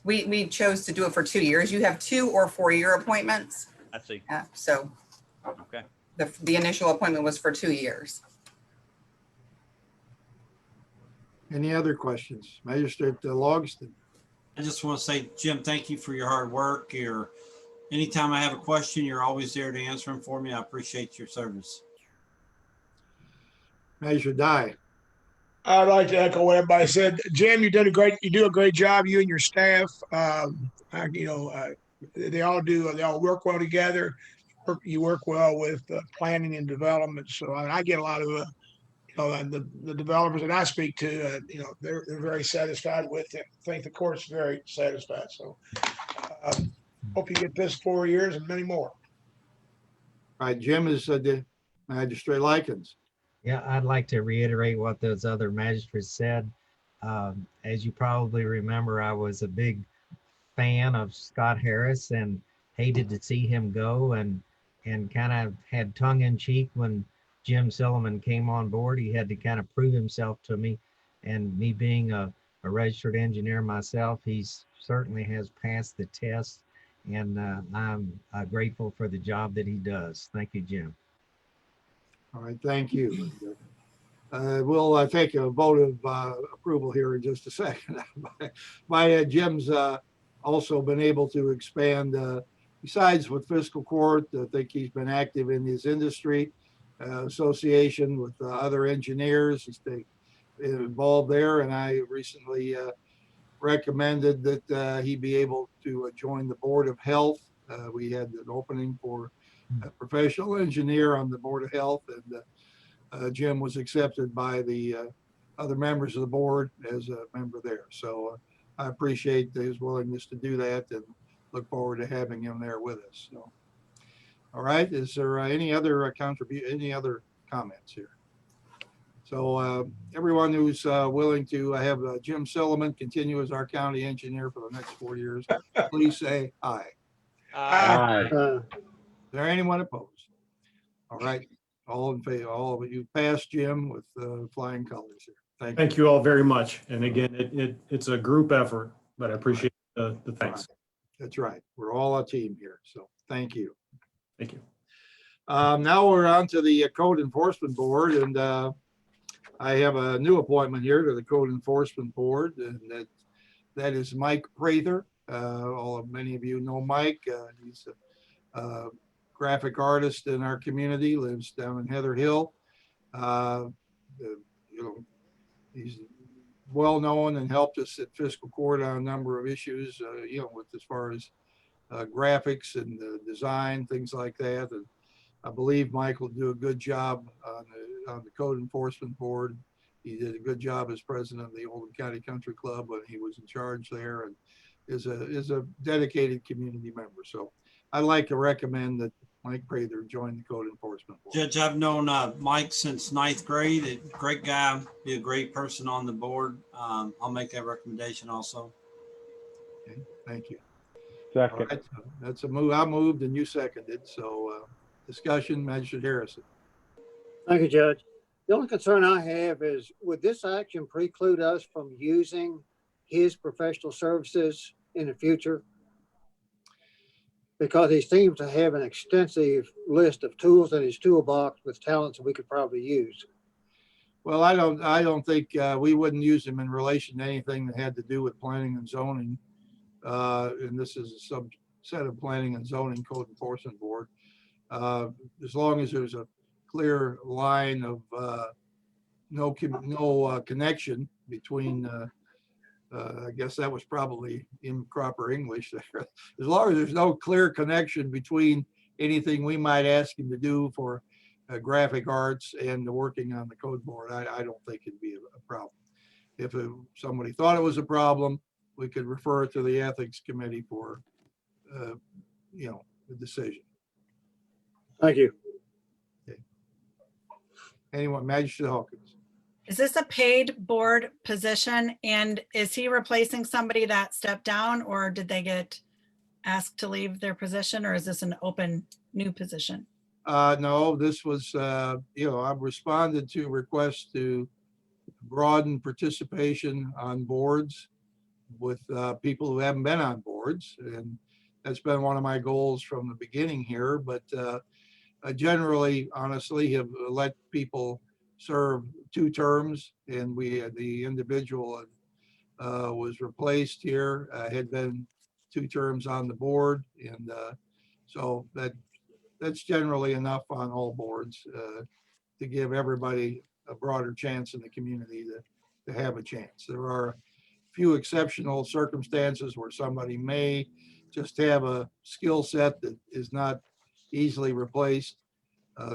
We chose to do it for 2 years. You have 2 or 4-year appointments. I see. So Okay. the initial appointment was for 2 years. Any other questions? Magistrate Logston. I just want to say, Jim, thank you for your hard work. Anytime I have a question, you're always there to answer them for me. I appreciate your service. Magistrate Dye. I'd like to echo what everybody said. Jim, you do a great job, you and your staff. They all work well together. You work well with planning and development. So I get a lot of the developers that I speak to, they're very satisfied with it. I think the court's very satisfied. So hope you get this 4 years and many more. All right, Jim is the Magistrate Likens. Yeah, I'd like to reiterate what those other magistrates said. As you probably remember, I was a big fan of Scott Harris and hated to see him go, and kind of had tongue in cheek when Jim Silliman came on board. He had to kind of prove himself to me, and me being a registered engineer myself, he certainly has passed the test, and I'm grateful for the job that he does. Thank you, Jim. All right, thank you. We'll take a vote of approval here in just a second. Jim's also been able to expand, besides with fiscal court, I think he's been active in his industry association with other engineers. He's been involved there, and I recently recommended that he be able to join the Board of Health. We had an opening for a professional engineer on the Board of Health, and Jim was accepted by the other members of the board as a member there. So I appreciate his willingness to do that, and look forward to having him there with us. So, all right, is there any other any other comments here? So everyone who's willing to have Jim Silliman continue as our county engineer for the next 4 years, please say aye. Aye. Is there anyone opposed? All right, All in favor, all of you passed, Jim, with flying colors here. Thank you. Thank you all very much. And again, it's a group effort, but I appreciate the thanks. That's right. We're all a team here. So thank you. Thank you. Now we're on to the Code Enforcement Board, and I have a new appointment here to the Code Enforcement Board, and that is Mike Prather. Many of you know Mike. He's a graphic artist in our community, lives down in Heather Hill. He's well known and helped us at fiscal court on a number of issues, with as far as graphics and design, things like that. And I believe Mike will do a good job on the Code Enforcement Board. He did a good job as president of the Oldham County Country Club when he was in charge there, and is a dedicated community member. So I'd like to recommend that Mike Prather join the Code Enforcement Board. Judge, I've known Mike since 9th grade. A great guy, be a great person on the board. I'll make that recommendation also. Okay, thank you. Second. All right, so that's a move. I moved and you seconded. So discussion, Magistrate Harrison. Thank you, Judge. The only concern I have is, would this action preclude us from using his professional services in the future? Because he seems to have an extensive list of tools in his toolbox with talents that we could probably use. Well, I don't think we wouldn't use him in relation to anything that had to do with planning and zoning. And this is a subset of Planning and Zoning Code Enforcement Board. As long as there's a clear line of no connection between, I guess that was probably improper English there. As long as there's no clear connection between anything we might ask him to do for graphic arts and the working on the code board, I don't think it'd be a problem. If somebody thought it was a problem, we could refer it to the ethics committee for, the decision. Thank you. Okay. Anyone, Magistrate Hawkins? Is this a paid board position, and is he replacing somebody that stepped down, or did they get asked to leave their position, or is this an open new position? No, this was, I've responded to requests to broaden participation on boards with people who haven't been on boards. And that's been one of my goals from the beginning here. But I generally, honestly, have let people serve 2 terms, and the individual was replaced here, had been 2 terms on the board. And so that's generally enough on all boards to give everybody a broader chance in the community to have a chance. There are a few exceptional circumstances where somebody may just have a skill set that is not easily replaced.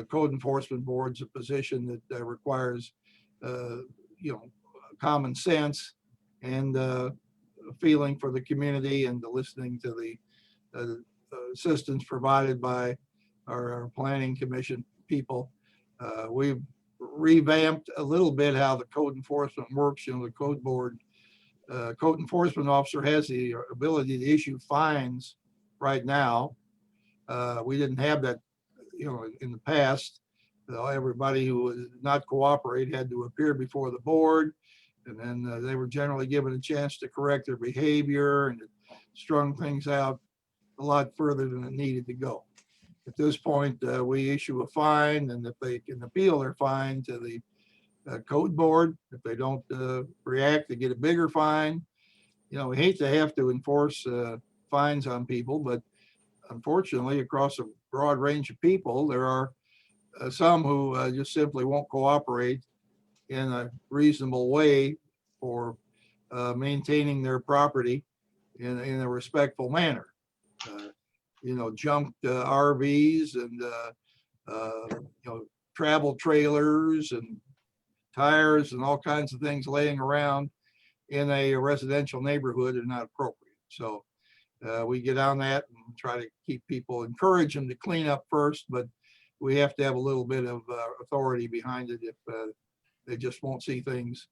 Code Enforcement Board's a position that requires, common sense and a feeling for the community and the listening to the assistance provided by our planning commission people. We've revamped a little bit how the code enforcement works. The code board, code enforcement officer has the ability to issue fines right now. We didn't have that, in the past. Everybody who was not cooperate had to appear before the board, and then they were generally given a chance to correct their behavior, and it strung things out a lot further than it needed to go. At this point, we issue a fine, and if they can appeal their fine to the code board, if they don't react, they get a bigger fine. We hate to have to enforce fines on people, but unfortunately, across a broad range of people, there are some who just simply won't cooperate in a reasonable way for maintaining their property in a respectful manner. Junked RVs and travel trailers and tires and all kinds of things laying around in a residential neighborhood are not appropriate. So we get on that and try to keep people, encourage them to clean up first, but we have to have a little bit of authority behind it if they just won't see things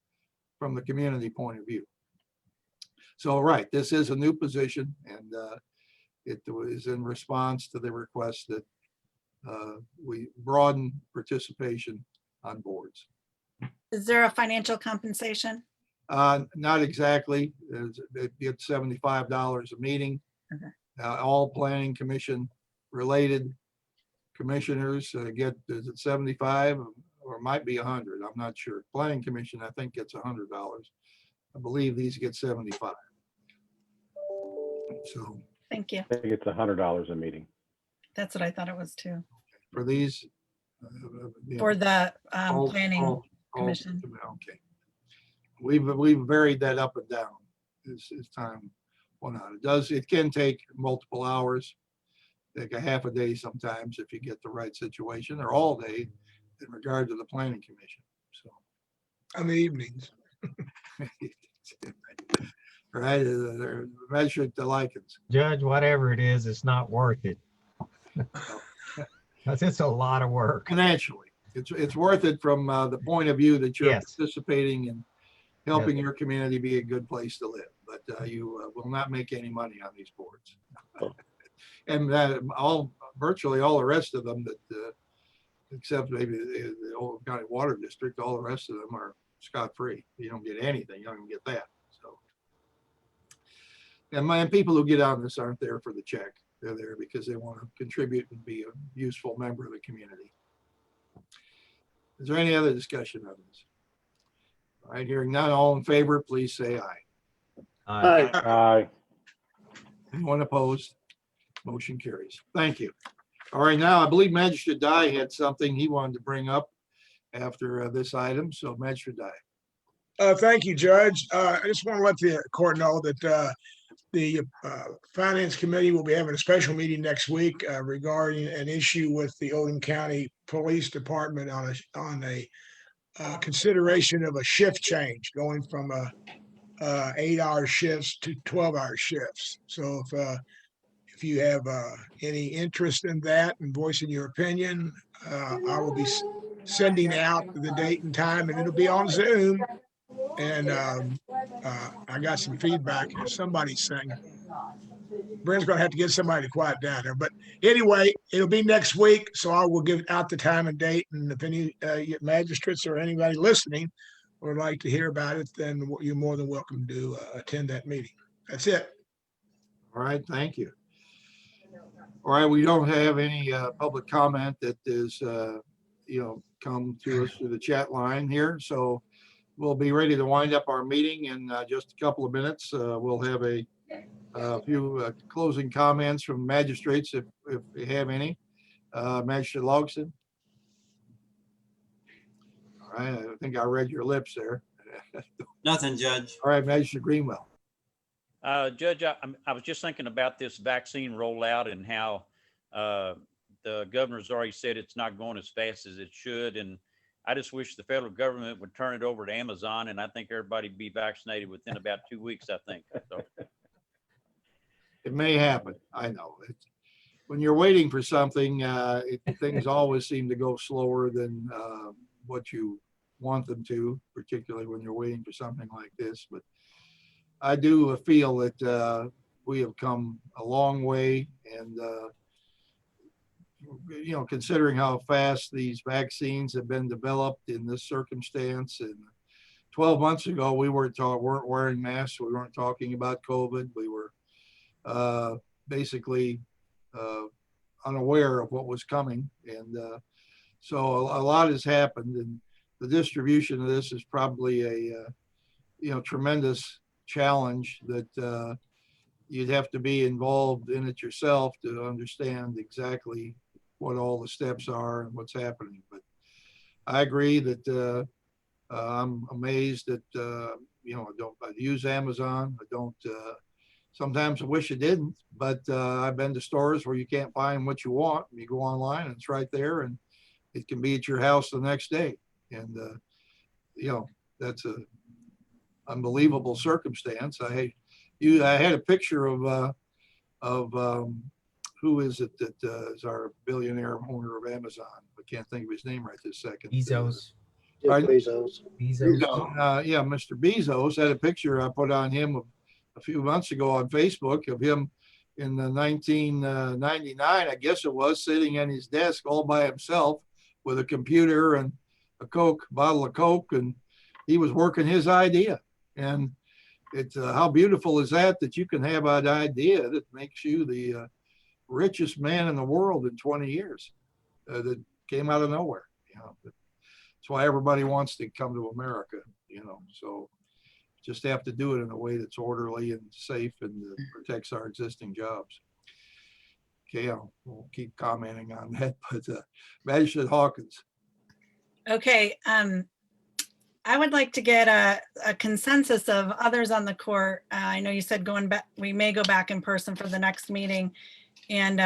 from the community point of view. So, right, this is a new position, and it was in response to the request that we broaden participation on boards. Is there a financial compensation? Not exactly. They get $75 a meeting. Okay. All planning commission related commissioners get, is it 75 or it might be 100? I'm not sure. Planning commission, I think, gets $100. I believe these get 75. So Thank you. I think it's $100 a meeting. That's what I thought it was too. for these. For the all- planning all- commission. Okay. We've varied that up and down as time went on. It can take multiple hours, like a half a day sometimes if you get the right situation, or all day in regard to the planning commission. So. On the evenings. Right, they're measured to likens. Judge, whatever it is, it's not worth it. That's just a lot of work. Financially, it's worth it from the point of view that you're Yes. participating in helping your community be a good place to live. But you will not make any money on these boards. And virtually all the rest of them that, except maybe the Oldham County Water District, all the rest of them are scot-free. You don't get anything. You don't even get that. So, and people who get on this aren't there for the check. They're there because they want to contribute and be a useful member of the community. Is there any other discussion on this? All right, hearing none, all in favor, please say aye. Aye. Aye. Anyone opposed? Motion carries. Thank you. All right, now I believe Magistrate Dye had something he wanted to bring up after this item. So Magistrate Dye. Thank you, Judge. I just want to let the court know that the Finance Committee will be having a special meeting next week regarding an issue with the Oldham County Police Department on a consideration of a shift change going from 8-hour shifts to 12-hour shifts. So if you have any interest in that and voicing your opinion, I will be sending out the date and time, and it'll be on Zoom. And I got some feedback. Somebody's saying, Brent's going to have to get somebody to quiet down there. But anyway, it'll be next week. So I will give out the time and date. And if any magistrates or anybody listening would like to hear about it, then you're more than welcome to attend that meeting. That's it. All right, thank you. All right, we don't have any public comment that is, come to us through the chat line here. So we'll be ready to wind up our meeting in just a couple of minutes. We'll have a few closing comments from magistrates if they have any. Magistrate Logston. All right, I think I read your lips there. Nothing, Judge. All right, Magistrate Greenwell. Judge, I was just thinking about this vaccine rollout and how the governor's already said it's not going as fast as it should. And I just wish the federal government would turn it over to Amazon, and I think everybody be vaccinated within about 2 weeks, I think. So. It may happen. I know. When you're waiting for something, things always seem to go slower than what you want them to, particularly when you're waiting for something like this. But I do feel that we have come a long way, and considering how fast these vaccines have been developed in this circumstance. And 12 months ago, we weren't wearing masks. We weren't talking about COVID. We were basically unaware of what was coming. And so a lot has happened, and the distribution of this is probably a tremendous challenge that you'd have to be involved in it yourself to understand exactly what all the steps are and what's happening. But I agree that I'm amazed that I use Amazon. I don't. Sometimes I wish I didn't, but I've been to stores where you can't find what you want. You go online and it's right there, and it can be at your house the next day. And that's a unbelievable circumstance. I had a picture of who is it that is our billionaire owner of Amazon? I can't think of his name right this second. Bezos. Bezos. Yeah, Mr. Bezos. Had a picture I put on him a few months ago on Facebook of him in the 1999, I guess it was, sitting at his desk all by himself with a computer and a bottle of Coke, and he was working his idea. And it's how beautiful is that you can have an idea that makes you the richest man in the world in 20 years that came out of nowhere. That's why everybody wants to come to America, so just have to do it in a way that's orderly and safe and protects our existing jobs. Okay, we'll keep commenting on that, but Magistrate Hawkins. Okay, I would like to get a consensus of others on the court. I know you said going back, we may go back in person for the next meeting. And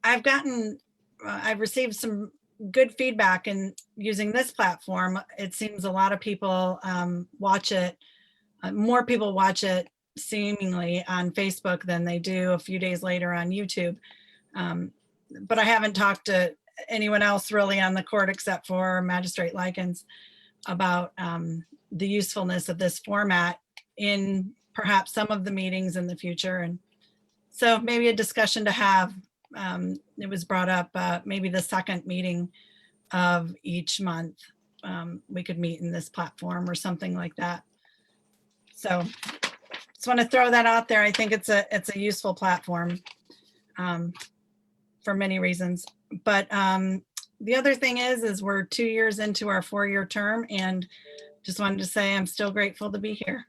I've received some good feedback in using this platform. It seems a lot of people watch it. More people watch it seemingly on Facebook than they do a few days later on YouTube. But I haven't talked to anyone else really on the court except for Magistrate Likens about the usefulness of this format in perhaps some of the meetings in the future. And so maybe a discussion to have. It was brought up, maybe the second meeting of each month, we could meet in this platform or something like that. So just want to throw that out there. I think it's a useful platform for many reasons. But the other thing is we're 2 years into our 4-year term, and just wanted to say I'm still grateful to be here.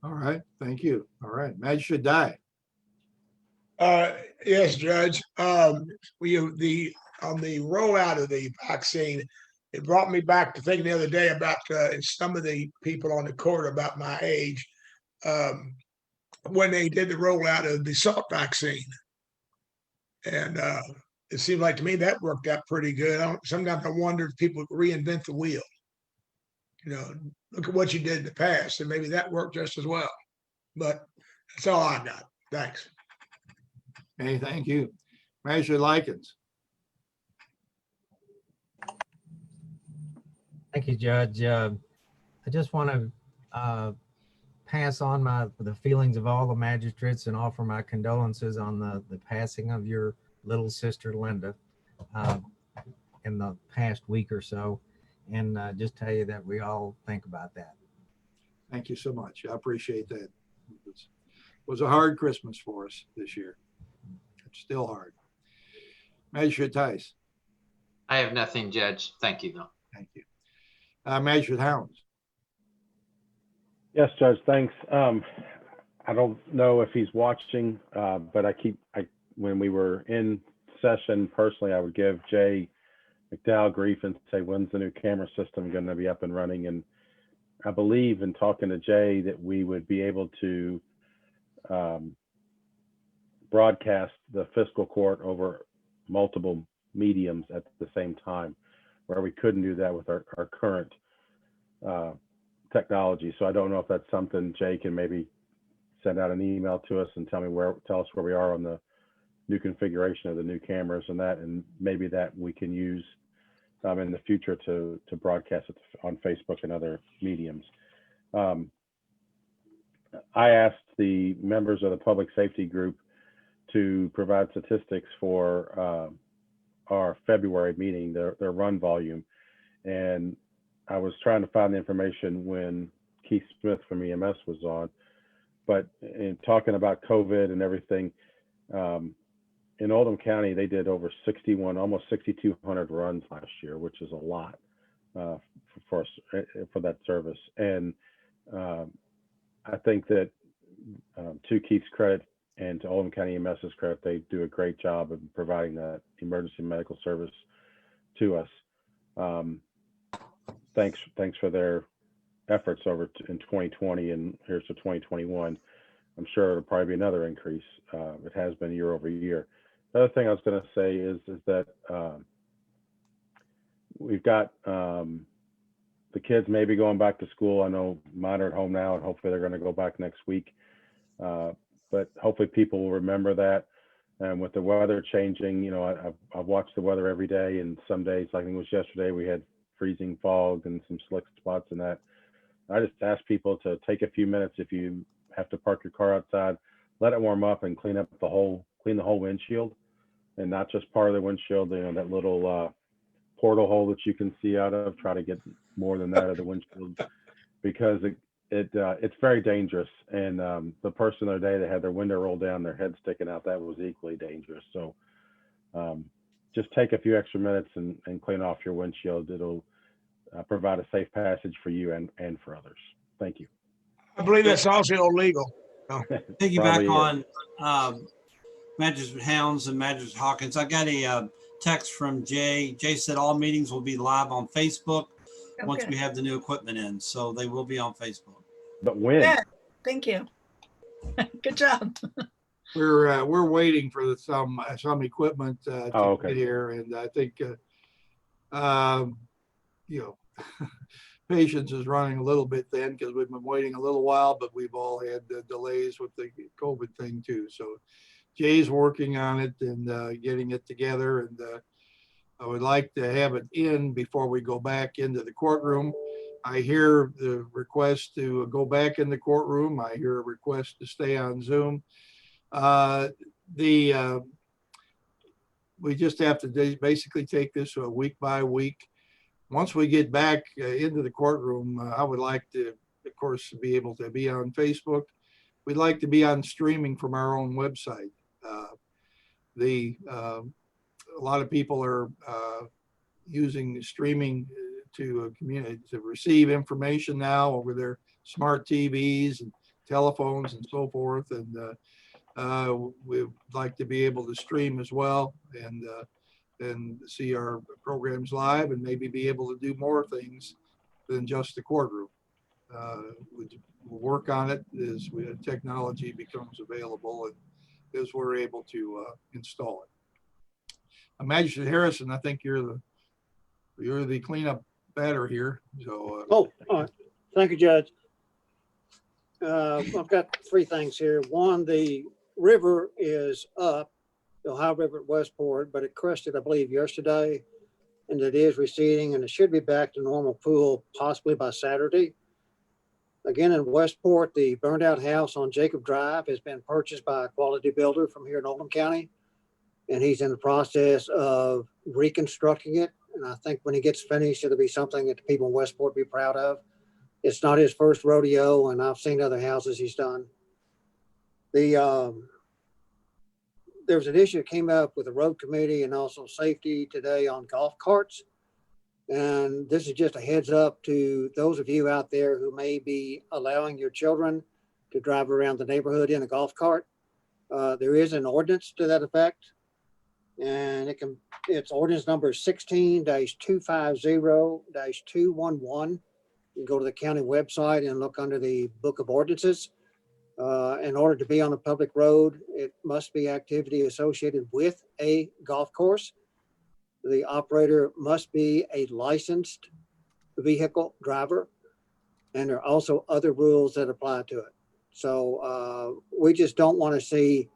All right, thank you. All right, Magistrate Dye. Yes, Judge. On the rollout of the vaccine, it brought me back to thinking the other day about some of the people on the court about my age when they did the rollout of the Salk vaccine. And it seemed like to me that worked out pretty good. Sometimes I wonder if people reinvent the wheel. Look at what you did in the past, and maybe that worked just as well. But that's all I got. Thanks. Hey, thank you. Magistrate Likens. Thank you, Judge. I just want to pass on the feelings of all the magistrates and offer my condolences on the passing of your little sister, Linda, in the past week or so. And just tell you that we all think about that. Thank you so much. I appreciate that. It was a hard Christmas for us this year. It's still hard. Magistrate Tice. I have nothing, Judge. Thank you, though. Thank you. Magistrate Hounds. Yes, Judge, thanks. I don't know if he's watching, but when we were in session personally, I would give Jay McDowell grief and say, when's the new camera system going to be up and running? And I believe in talking to Jay that we would be able to broadcast the fiscal court over multiple mediums at the same time, where we couldn't do that with our current technology. So I don't know if that's something Jay can maybe send out an email to us and tell us where we are on the new configuration of the new cameras and maybe that we can use in the future to broadcast it on Facebook and other mediums. I asked the members of the public safety group to provide statistics for our February meeting, their run volume. And I was trying to find the information when Keith Smith from EMS was on, but in talking about COVID and everything, in Oldham County, they did over almost 6,200 runs last year, which is a lot for that service. And I think that to Keith's credit and to Oldham County EMS's credit, they do a great job of providing that emergency medical service to us. Thanks for their efforts in 2020 and here's to 2021. I'm sure it'll probably be another increase. It has been year over year. The other thing I was going to say is that we've got the kids maybe going back to school. I know mine are at home now, and hopefully they're going to go back next week. But hopefully people will remember that. And with the weather changing, I've watched the weather every day, and some days, like it was yesterday, we had freezing fog and some slick spots and that. I just ask people to take a few minutes if you have to park your car outside, let it warm up and clean the whole windshield, and not just part of the windshield, that little portal hole that you can see out of. Try to get more than that of the windshield, because it's very dangerous. And the person the other day that had their window rolled down, their head sticking out, that was equally dangerous. So just take a few extra minutes and clean off your windshield. It'll provide a safe passage for you and for others. Thank you. I believe that's also illegal. Piggyback Probably is. on Magistrate Hounds and Magistrate Hawkins. I got a text from Jay. Jay said all meetings will be live on Facebook once we have the new equipment in. So they will be on Facebook. But when? Good. Thank you. Good job. We're waiting for some equipment to okay. get here, and I think patience is running a little bit thin because we've been waiting a little while, but we've all had delays with the COVID thing too. So Jay's working on it and getting it together, and I would like to have it in before we go back into the courtroom. I hear the request to go back in the courtroom. I hear a request to stay on Zoom. We just have to basically take this week by week. Once we get back into the courtroom, I would like to, of course, be able to be on Facebook. We'd like to be on streaming from our own website. A lot of people are using streaming to receive information now over their smart TVs and telephones and so forth. And we'd like to be able to stream as well and see our programs live, and maybe be able to do more things than just the courtroom. We'll work on it as technology becomes available and as we're able to install it. Magistrate Harrison, I think you're the cleanup batter here. So all right. Thank you, Judge. I've got three things here. One, the river is up, the Ohio River at Westport, but it crested, I believe, yesterday, and it is receding, and it should be back to normal pool possibly by Saturday. Again, in Westport, the burned out house on Jacob Drive has been purchased by a quality builder from here in Oldham County, and he's in the process of reconstructing it. And I think when he gets finished, it'll be something that the people in Westport be proud of. It's not his first rodeo, and I've seen other houses he's done. There was an issue that came up with the road committee and also safety today on golf carts. And this is just a heads up to those of you out there who may be allowing your children to drive around the neighborhood in a golf cart. There is an ordinance to that effect, and it's ordinance number 16-250-211. You can go to the county website and look under the book of ordinances. In order to be on a public road, it must be activity associated with a golf course. The operator must be a licensed vehicle driver, and there are also other rules that apply to it. So we just don't want to see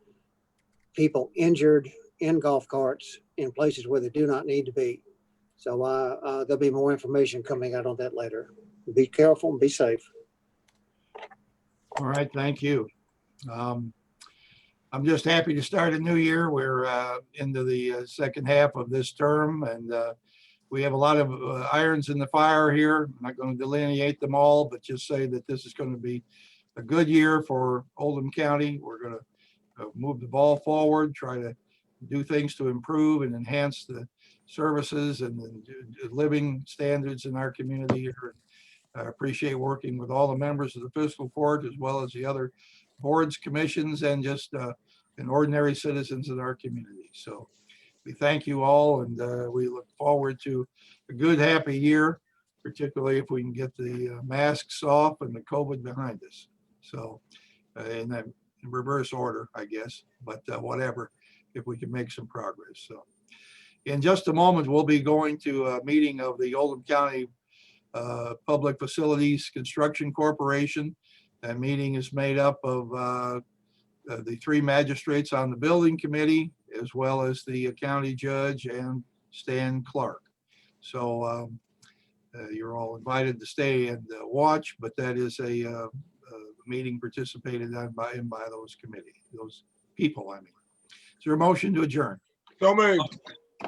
people injured in golf carts in places where they do not need to be. So there'll be more information coming out on that later. Be careful and be safe. all right, thank you. I'm just happy to start a new year. We're into the second half of this term, and we have a lot of irons in the fire here. I'm not going to delineate them all, but just say that this is going to be a good year for Oldham County. We're going to move the ball forward, try to do things to improve and enhance the services and the living standards in our community here. I appreciate working with all the members of the fiscal court, as well as the other boards, commissions, and just ordinary citizens in our community. So we thank you all, and we look forward to a good, happy year, particularly if we can get the masks off and the COVID behind us. So in that reverse order, I guess, but whatever, if we can make some progress. So in just a moment, we'll be going to a meeting of the Oldham County Public Facilities Construction Corporation. That meeting is made up of the three magistrates on the building committee, as well as the county judge and Stan Clark. So you're all invited to stay and watch, but that is a meeting participated in by those committee, those people, I mean. Is there a motion to adjourn? So moved.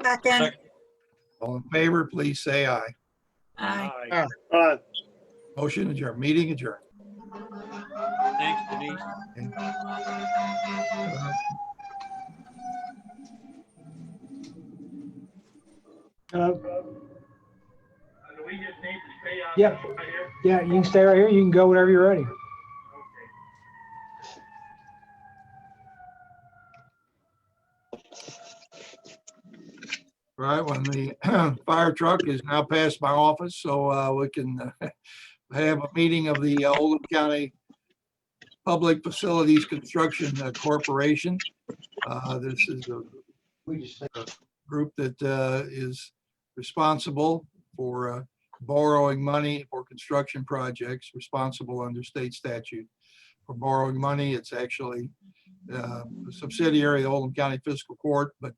Second. All in favor, please say aye. Aye. Motion adjourned, meeting adjourned. Thanks, Denise. Yeah, yeah, you can stay right here. You can go whenever you're ready. Right, when the fire truck is now past my office, so we can have a meeting of the Oldham County Public Facilities Construction Corporation. This is a group that is responsible for borrowing money for construction projects, responsible under state statute for borrowing money. It's actually a subsidiary of the Oldham County Fiscal Court, but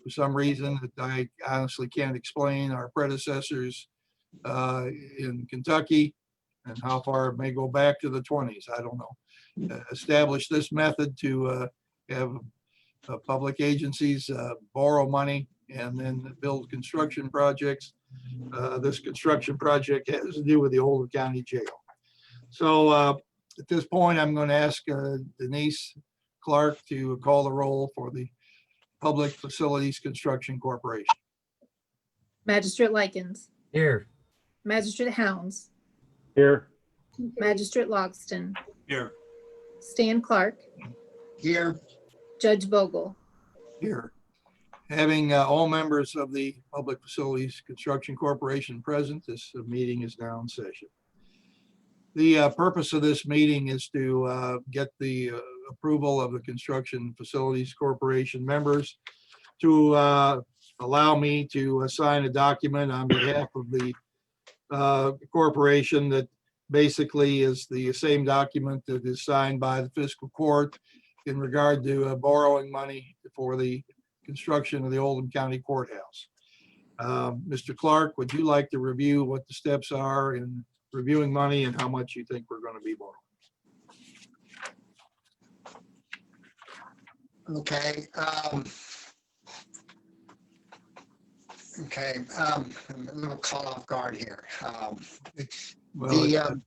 for some reason that I honestly can't explain, our predecessors in Kentucky, and how far it may go back to the 20s, I don't know, established this method to have public agencies borrow money and then build construction projects. This construction project has to do with the Oldham County Jail. So at this point, I'm going to ask Denise Clark to call the roll for the Public Facilities Construction Corporation. Magistrate Likens, Here. Magistrate Hounds, Here. Magistrate Logston, Here. Stan Clark, Here. Judge Vogel. Here. Having all members of the Public Facilities Construction Corporation present, this meeting is now in session. The purpose of this meeting is to get the approval of the Construction Facilities Corporation members to allow me to sign a document on behalf of the corporation that basically is the same document that is signed by the fiscal court in regard to borrowing money for the construction of the Oldham County Courthouse. Mr. Clark, would you like to review what the steps are in reviewing money and how much you think we're going to be borrowing? Okay. I'm a little caught off guard here. The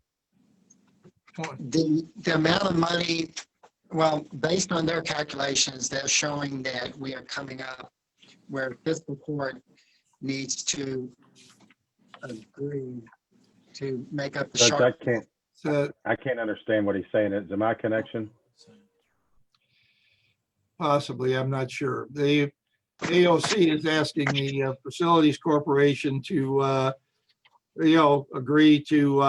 amount of money, well, based on their calculations, they're showing that we are coming up where fiscal court needs to agree to make up the Judge, short. I can't understand what he's saying. Is it my connection? Possibly, I'm not sure. The AOC is asking the Facilities Corporation to, agree to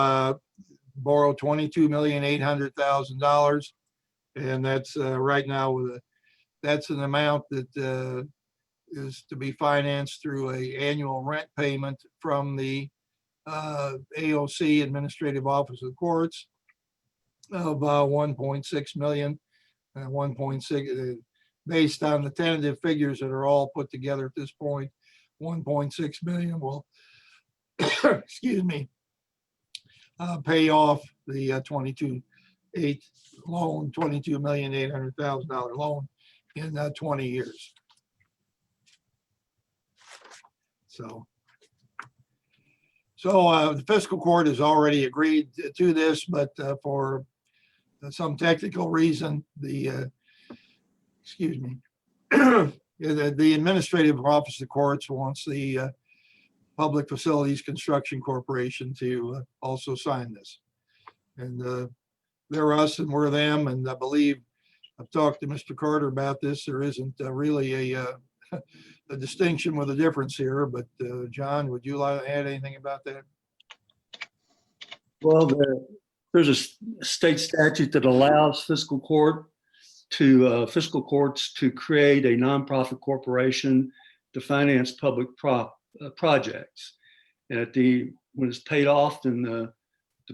borrow $22,800,000. And that's right now that's an amount that is to be financed through an annual rent payment from the AOC Administrative Office of the Courts of 1.6 million, 1.6 based on the tentative figures that are all put together at this point. 1.6 million will, excuse me, pay off the 22.8 loan, $22,800,000 loan in 20 years. So the fiscal court has already agreed to this, but for some technical reason, the Administrative Office of the Courts wants the Public Facilities Construction Corporation to also sign this. And they're us and we're them. And I believe I've talked to Mr. Carter about this. There isn't really a distinction with a difference here, but John, would you like to add anything about that? Well, there's a state statute that allows fiscal courts to create a nonprofit corporation to finance public projects. And when it's paid off, then the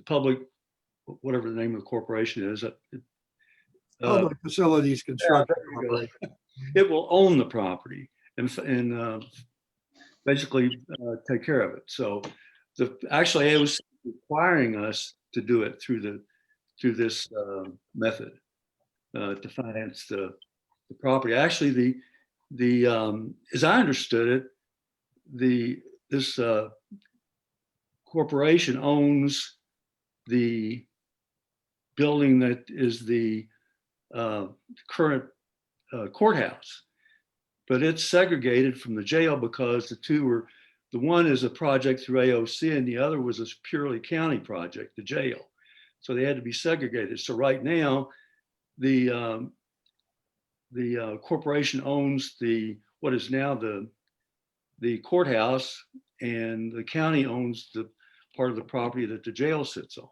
public, whatever the name of the corporation is, Public Facilities Construction Corporation. It will own the property and basically take care of it. So actually, it was requiring us to do it through the through this method to finance the property. Actually, as I understood it, this corporation owns the building that is the current courthouse, but it's segregated from the jail because the one is a project through AOC and the other was a purely county project, the jail. So they had to be segregated. So right now, the corporation owns what is now the courthouse, and the county owns the part of the property that the jail sits on.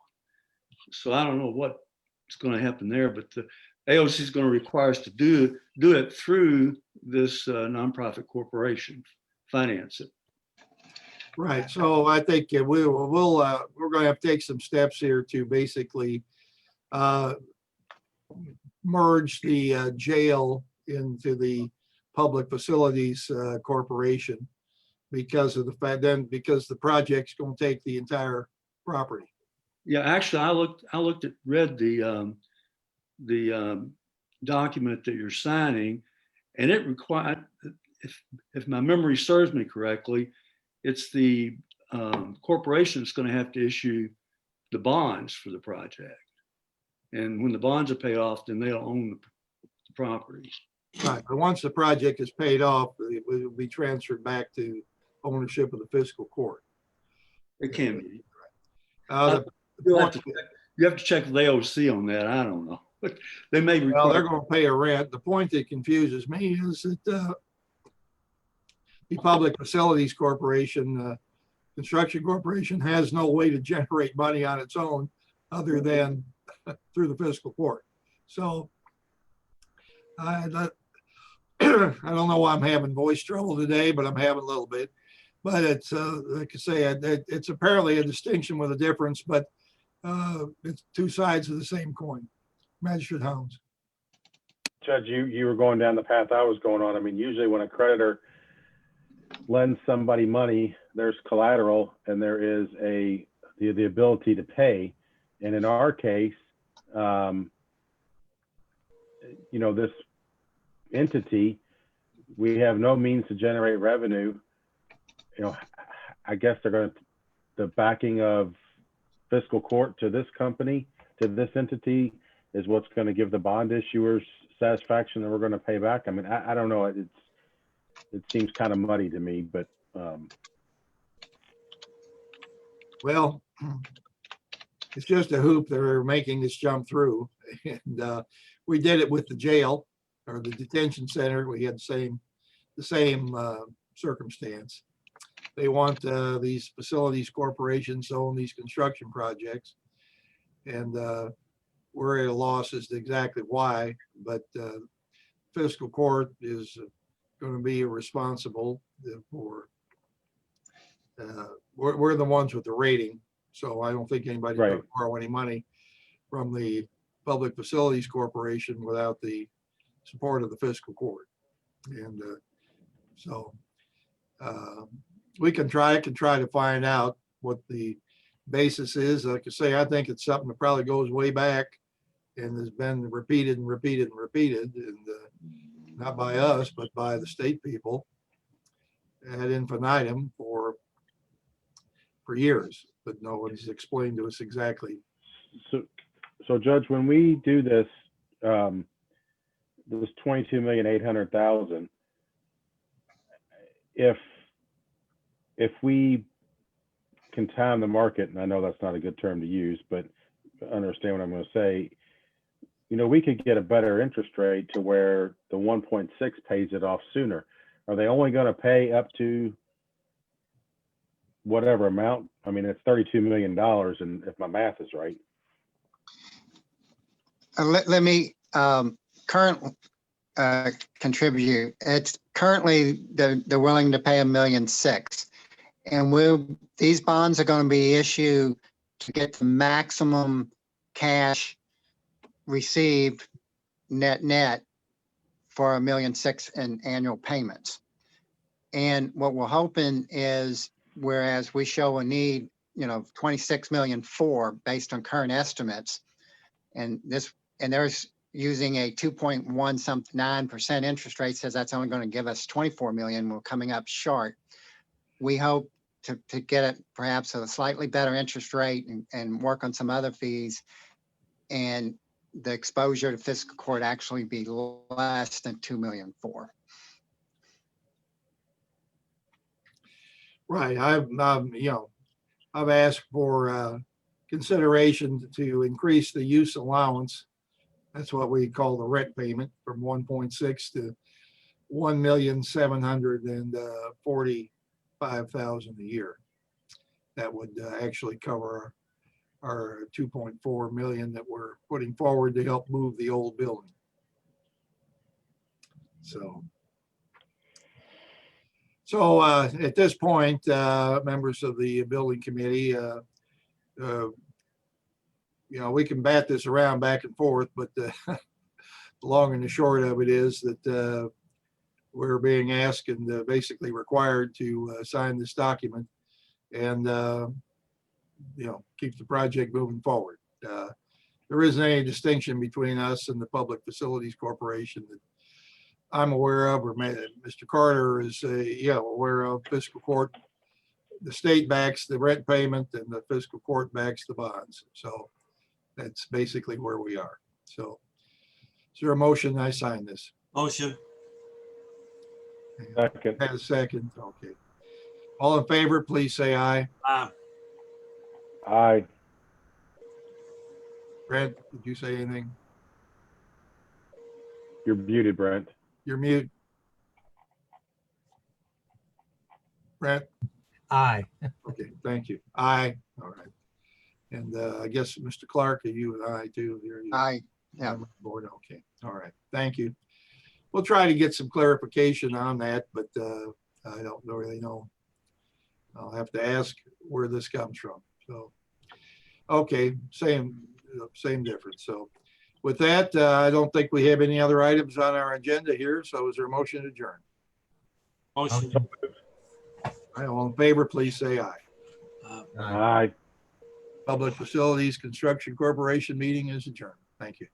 So I don't know what's going to happen there, but the AOC is going to require us to do it through this nonprofit corporation, finance it. Right. So I think we're going to have to take some steps here to basically merge the jail into the public facilities corporation because of the fact because the project's going to take the entire property. Yeah, actually, read the document that you're signing, and it required, if my memory serves me correctly, it's the corporation that's going to have to issue the bonds for the project. And when the bonds are paid off, then they'll own the property. Right. But once the project is paid off, it will be transferred back to ownership of the fiscal court. It can be. You have to check with AOC on that. I don't know. But they may require. Well, they're going to pay a rent. The point that confuses me is that the Public Facilities Corporation, Construction Corporation, has no way to generate money on its own other than through the fiscal court. So I don't know why I'm having voice trouble today, but I'm having a little bit. But it's like I say, it's apparently a distinction with a difference, but it's two sides of the same coin. Magistrate Hounds. Judge, you were going down the path I was going on. I mean, usually when a creditor lends somebody money, there's collateral and there is the ability to pay. And in our case, this entity, we have no means to generate revenue. I guess the backing of fiscal court to this company, to this entity, is what's going to give the bond issuers satisfaction that we're going to pay back. I mean, I don't know. It seems kind of muddy to me, but well, it's just a hoop they're making us jump through. And we did it with the jail or the detention center. We had the same circumstance. They want these facilities corporations to own these construction projects. And we're at a loss as to exactly why, but fiscal court is going to be responsible for, we're the ones with the rating. So I don't think anybody's going to borrow any money from the Public Facilities Corporation without the support of the fiscal court. And so we can try to find out what the basis is. Like I say, I think it's something that probably goes way back and has been repeated and repeated and repeated, and not by us, but by the state people ad infinitum for years, but no one's explained to us exactly. So Judge, when we do this, this 22,800,000, if we can time the market, and I know that's not a good term to use, but understand what I'm going to say, we could get a better interest rate to where the 1.6 pays it off sooner. Are they only going to pay up to whatever amount? I mean, it's $32 million, and if my math is right. Let me contribute. It's currently they're willing to pay $1.6 million, and these bonds are going to be issued to get the maximum cash received net for $1.6 million in annual payments. And what we're hoping is, whereas we show a need, $26.4 million based on current estimates, And there's using a 2.19% interest rate says that's only going to give us 24 million. We're coming up short. We hope to get it perhaps at a slightly better interest rate and work on some other fees. And the exposure to fiscal court actually be less than 2 million for. Right. I've asked for consideration to increase the use allowance. That's what we call the rent payment, from 1.6 to 1,745,000 a year. That would actually cover our 2.4 million that we're putting forward to help move the old building. So at this point, members of the building committee, we can bat this around back and forth, but the long and the short of it is that we're being asked and basically required to sign this document and keep the project moving forward. There isn't any distinction between us and the Public Facilities Corporation that I'm aware of, or Mr. Carter is aware of. Fiscal court, the state backs the rent payment and the fiscal court backs the bonds. So that's basically where we are. So is there a motion? I sign this. Motion. Second. Has a second. Okay. All in favor, please say aye. Aye. Aye. Brent, did you say anything? You're muted, Brent. You're mute. Brent? Aye. Okay, thank you. Aye. All right. And I guess, Mr. Clark, are you and I too? Aye. Yeah. Board. Okay. All right. Thank you. We'll try to get some clarification on that, but I don't really know. I'll have to ask where this comes from. So, okay, same difference. So with that, I don't think we have any other items on our agenda here. So is there a motion to adjourn? Motion. All right, all in favor, please say aye. Aye. Public Facilities Construction Corporation meeting is adjourned. Thank you.